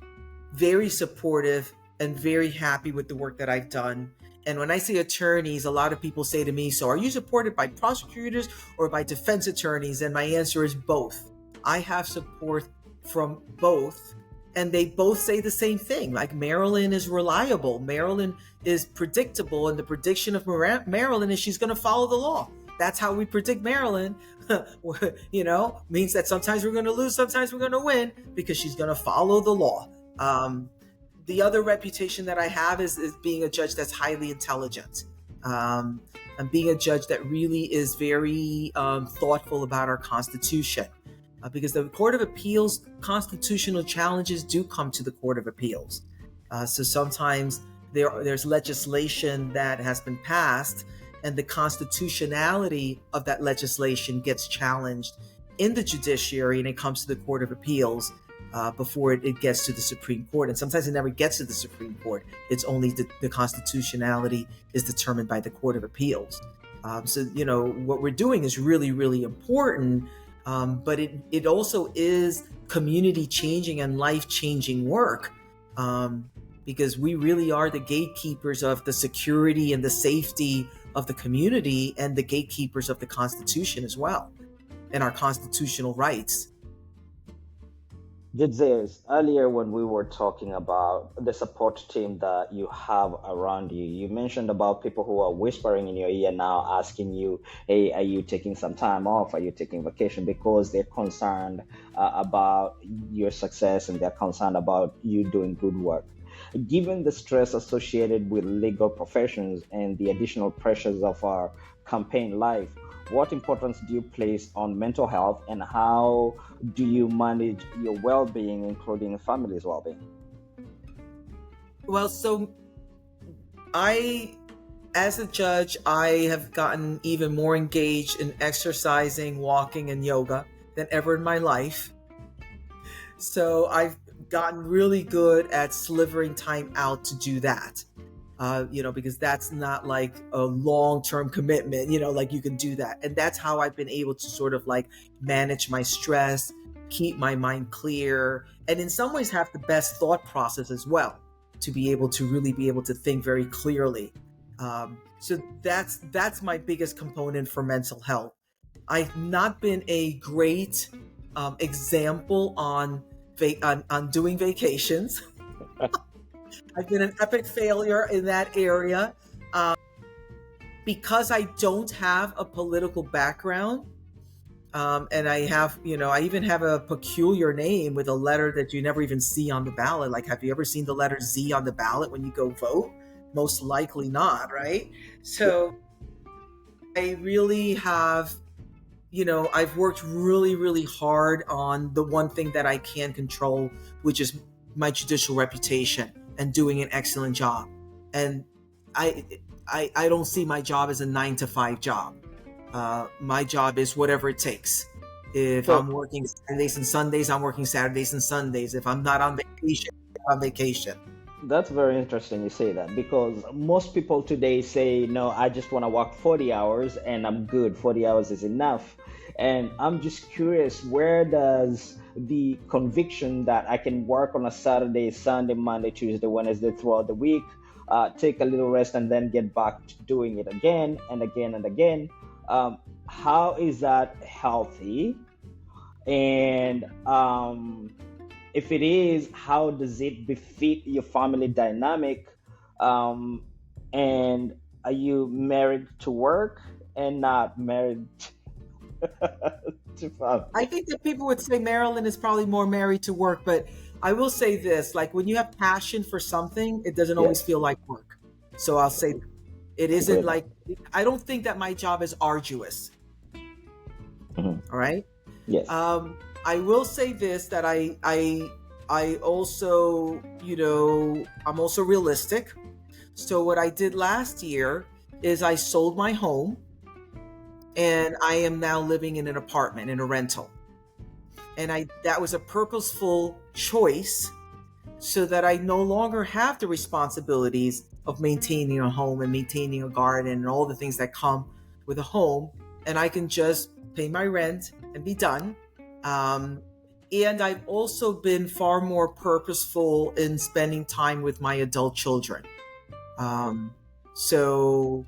S2: very supportive and very happy with the work that I've done. And when I say attorneys, a lot of people say to me, so are you supported by prosecutors or by defense attorneys? And my answer is both. I have support from both. And they both say the same thing. Like, Marilyn is reliable. Marilyn is predictable. And the prediction of Marilyn is she's going to follow the law. That's how we predict Marilyn. Means that sometimes we're going to lose, sometimes we're going to win, because she's going to follow the law. The other reputation that I have is being a judge that's highly intelligent. And being a judge that really is very thoughtful about our Constitution. because the Court of Appeals, constitutional challenges do come to the Court of Appeals. So sometimes there's legislation that has been passed, and the constitutionality of that legislation gets challenged in the judiciary, and it comes to the Court of Appeals before it gets to the Supreme Court. And sometimes it never gets to the Supreme Court. It's only the constitutionality is determined by the Court of Appeals. So, what we're doing is really, really important, but it also is community changing and life changing work, because we really are the gatekeepers of the security and the safety of the community, and the gatekeepers of the Constitution as well, and our constitutional rights.
S1: Zayas, earlier when we were talking about the support team that you have around you, you mentioned about people who are whispering in your ear now, asking you, hey, are you taking some time off? Are you taking vacation? Because they're concerned about your success, and they're concerned about you doing good work. Given the stress associated with legal professions and the additional pressures of our campaign life, what importance do you place on mental health, and how do you manage your well-being, including family's well-being?
S2: Well, so as a judge, I have gotten even more engaged in exercising, walking, and yoga than ever in my life. So I've gotten really good at slivering time out to do that. Because that's not like a long-term commitment, like you can do that. And that's how I've been able to sort of like manage my stress, keep my mind clear, and in some ways have the best thought process as well, to be able to really be able to think very clearly. So that's my biggest component for mental health. I've not been a great example on doing vacations. I've been an epic failure in that area. Because I don't have a political background, and I have, I even have a peculiar name with a letter that you never even see on the ballot. Like, have you ever seen the letter Z on the ballot when you go vote? Most likely not, right? So I really have, I've worked really, really hard on the one thing that I can control, which is my judicial reputation and doing an excellent job. And I don't see my job as a 9-to-5 job. My job is whatever it takes. If I'm working Saturdays and Sundays, I'm working Saturdays and Sundays. If I'm not on vacation, I'm on vacation.
S1: That's very interesting you say that, because most people today say, no, I just want to work 40 hours and I'm good. 40 hours is enough. And I'm just curious, where does the conviction that I can work on a Saturday, Sunday, Monday, Tuesday, Wednesday throughout the week, take a little rest, and then get back to doing it again and again and again? How is that healthy? And if it is, how does it befit your family dynamic? And are you married to work and not married to family?
S2: I think that people would say Marilyn is probably more married to work, but I will say this, like when you have passion for something, it doesn't always feel like work. So I'll say it isn't like, I don't think that my job is arduous.
S1: Mm-hmm.
S2: All right.
S1: Yes.
S2: I will say this, that I also, I'm also realistic. So what I did last year is I sold my home, and I am now living in an apartment, in a rental. And that was a purposeful choice, so that I no longer have the responsibilities of maintaining a home and maintaining a garden and all the things that come with a home. And I can just pay my rent and be done. And I've also been far more purposeful in spending time with my adult children. So,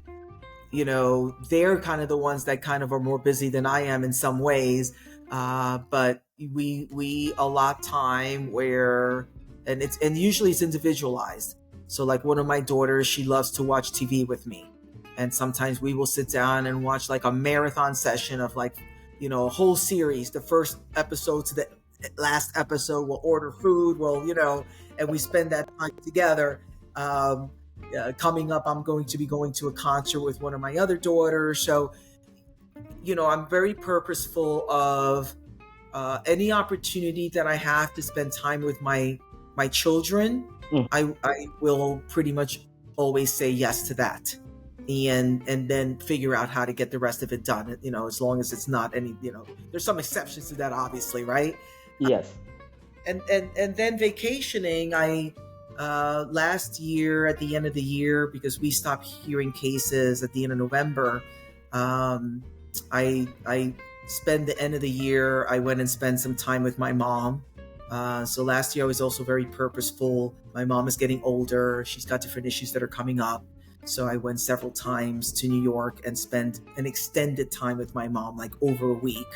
S2: they're kind of the ones that kind of are more busy than I am in some ways. But we allot time where, and usually it's individualized. So like one of my daughters, she loves to watch TV with me. And sometimes we will sit down and watch like a marathon session of like, a whole series, the first episode to the last episode. We'll order food, and we spend that time together. Coming up, I'm going to be going to a concert with one of my other daughters. So, I'm very purposeful of any opportunity that I have to spend time with my children,
S1: Mm.
S2: I will pretty much always say yes to that, and then figure out how to get the rest of it done. As long as it's not any, there's some exceptions to that, obviously, right?
S1: Yes.
S2: And then vacationing, I last year at the end of the year, because we stopped hearing cases at the end of November, I spend the end of the year, I went and spent some time with my mom. So last year I was also very purposeful. My mom is getting older. She's got different issues that are coming up. So I went several times to New York and spent an extended time with my mom, like over a week.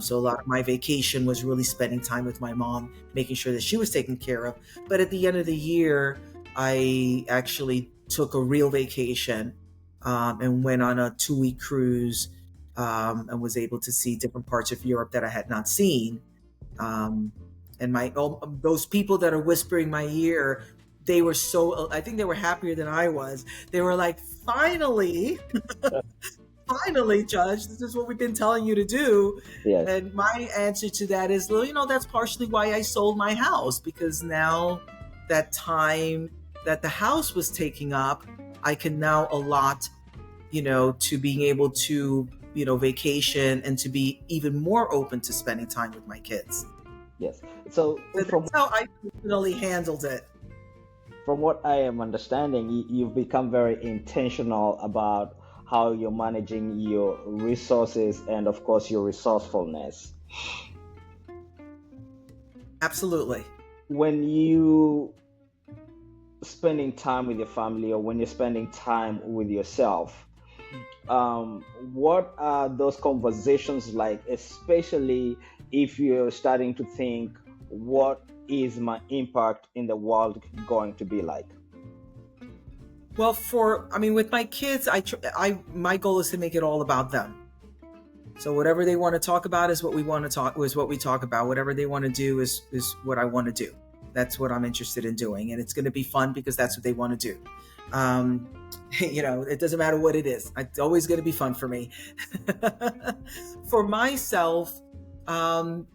S2: So a lot of my vacation was really spending time with my mom, making sure that she was taken care of. But at the end of the year, I actually took a real vacation and went on a 2-week cruise and was able to see different parts of Europe that I had not seen. And those people that are whispering my ear, they were I think they were happier than I was. They were like, finally, finally, Judge, this is what we've been telling you to do.
S1: Yes.
S2: And my answer to that is, well, that's partially why I sold my house, because now that time that the house was taking up, I can now allot, to being able to, vacation and to be even more open to spending time with my kids.
S1: Yes. So
S2: that's how I personally handled it.
S1: From what I am understanding, you've become very intentional about how you're managing your resources and, of course, your resourcefulness.
S2: Absolutely.
S1: When you spending time with your family, or when you're spending time with yourself, what are those conversations like, especially if you're starting to think, what is my impact in the world going to be like?
S2: Well, with my kids, my goal is to make it all about them. So whatever they want to talk about is what we talk about. Whatever they want to do is what I want to do. That's what I'm interested in doing. And it's going to be fun because that's what they want to do. It doesn't matter what it is. It's always going to be fun for me. For myself, I'm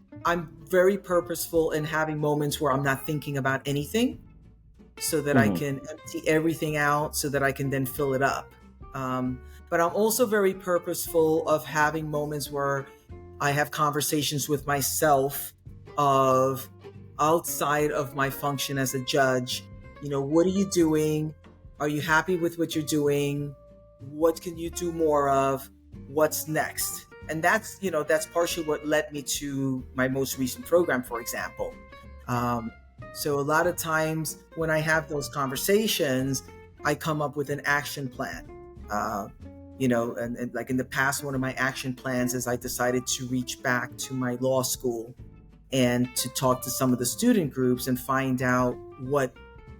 S2: very purposeful in having moments where I'm not thinking about anything, so that I can empty everything out so that I can then fill it up. But I'm also very purposeful of having moments where I have conversations with myself of outside of my function as a judge. What are you doing? Are you happy with what you're doing? What can you do more of? What's next? And that's partially what led me to my most recent program, for example. So a lot of times when I have those conversations, I come up with an action plan. And like in the past, one of my action plans is I decided to reach back to my law school and to talk to some of the student groups and find out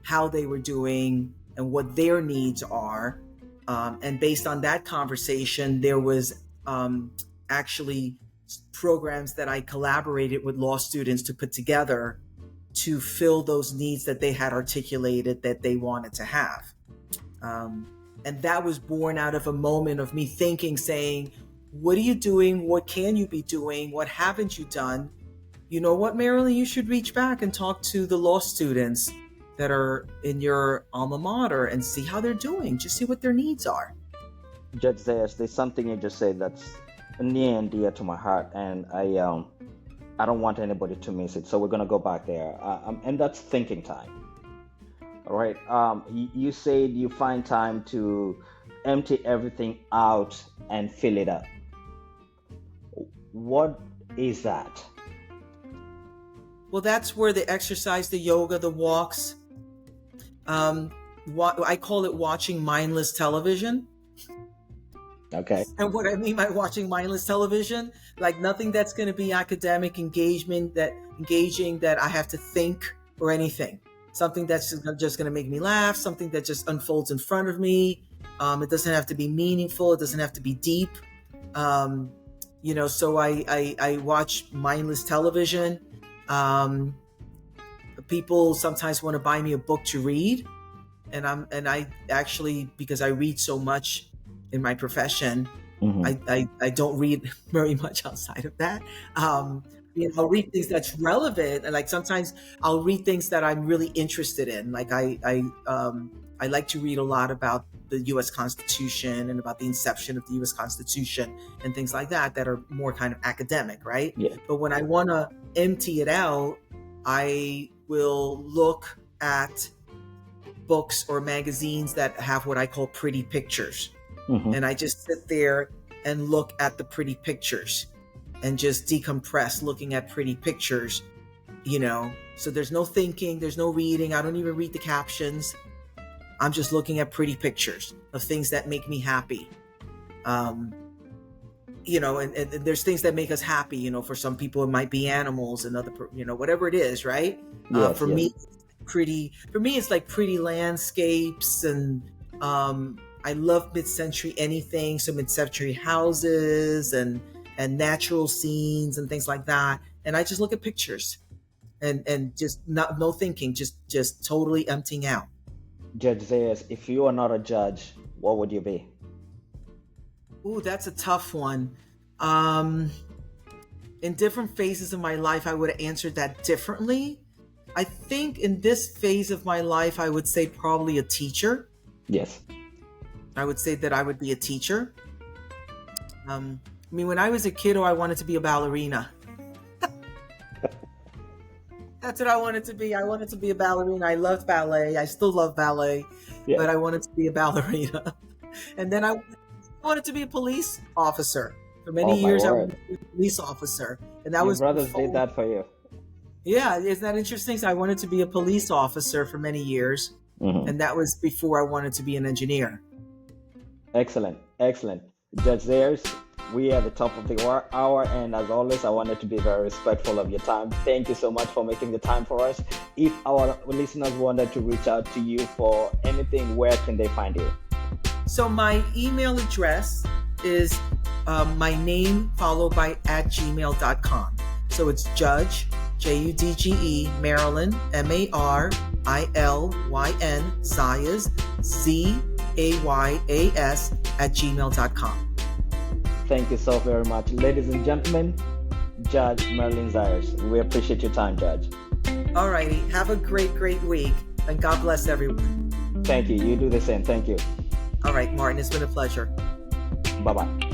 S2: how they were doing and what their needs are. And based on that conversation, there was actually programs that I collaborated with law students to put together to fill those needs that they had articulated that they wanted to have. And that was born out of a moment of me thinking, saying, what are you doing? What can you be doing? What haven't you done? You know what, Marilyn, you should reach back and talk to the law students that are in your alma mater and see how they're doing. Just see what their needs are.
S1: Judge Zayas, there's something you just said that's near and dear to my heart, and I don't want anybody to miss it. So we're gonna go back there, and that's thinking time. All right. You said you find time to empty everything out and fill it up. What is that?
S2: Well, that's where the exercise, the yoga, the walks. I call it watching mindless television.
S1: Okay.
S2: And what I mean by watching mindless television, like nothing that's going to be academic engaging that I have to think or anything. Something that's just going to make me laugh, something that just unfolds in front of me. It doesn't have to be meaningful. It doesn't have to be deep. So I watch mindless television. People sometimes want to buy me a book to read. And I actually, because I read so much in my profession, I don't read very much outside of that. I'll read things that's relevant, and like sometimes I'll read things that I'm really interested in. Like I like to read a lot about the U.S. Constitution and about the inception of the U.S. Constitution and things like that are more kind of academic, right?
S1: Yeah.
S2: But when I want to empty it out, I will look at books or magazines that have what I call pretty pictures.
S1: Mm-hmm.
S2: And I just sit there and look at the pretty pictures and just decompress looking at pretty pictures, So there's no thinking, there's no reading. I don't even read the captions. I'm just looking at pretty pictures of things that make me happy. And there's things that make us happy. For some people, it might be animals and other, whatever it is, right?
S1: Yes,
S2: for me, it's like pretty landscapes, and I love mid-century anything. So mid-century houses and natural scenes and things like that. And I just look at pictures and just no thinking, just totally emptying out.
S1: Judge Zayas, if you are not a judge, what would you be?
S2: Ooh, that's a tough one. In different phases of my life, I would have answered that differently. I think in this phase of my life, I would say probably a teacher.
S1: Yes.
S2: I would say that I would be a teacher. When I was a kid, I wanted to be a ballerina. That's what I wanted to be. I wanted to be a ballerina. I loved ballet. I still love ballet, but I wanted to be a ballerina. And then I wanted to be a police officer. For many years, I wanted to be a police officer. And that
S1: Your
S2: was
S1: brothers
S2: before.
S1: did that for you.
S2: Yeah, isn't that interesting? So I wanted to be a police officer for many years.
S1: Mm-hmm.
S2: And that was before I wanted to be an engineer.
S1: Excellent. Judge Zayas, we are at the top of the hour, and as always, I wanted to be very respectful of your time. Thank you so much for making the time for us. If our listeners wanted to reach out to you for anything, where can they find you?
S2: So my email address is my name followed by @gmail.com. So it's Judge, Judge, Marilyn, Marilyn, Zayas, Zayas @gmail.com.
S1: Thank you so very much. Ladies and gentlemen, Judge Marilyn Zayas. We appreciate your time, Judge.
S2: All righty. Have a great week. And God bless everyone.
S1: Thank you. You do the same. Thank you.
S2: All right, Martin. It's been a pleasure.
S1: Bye-bye.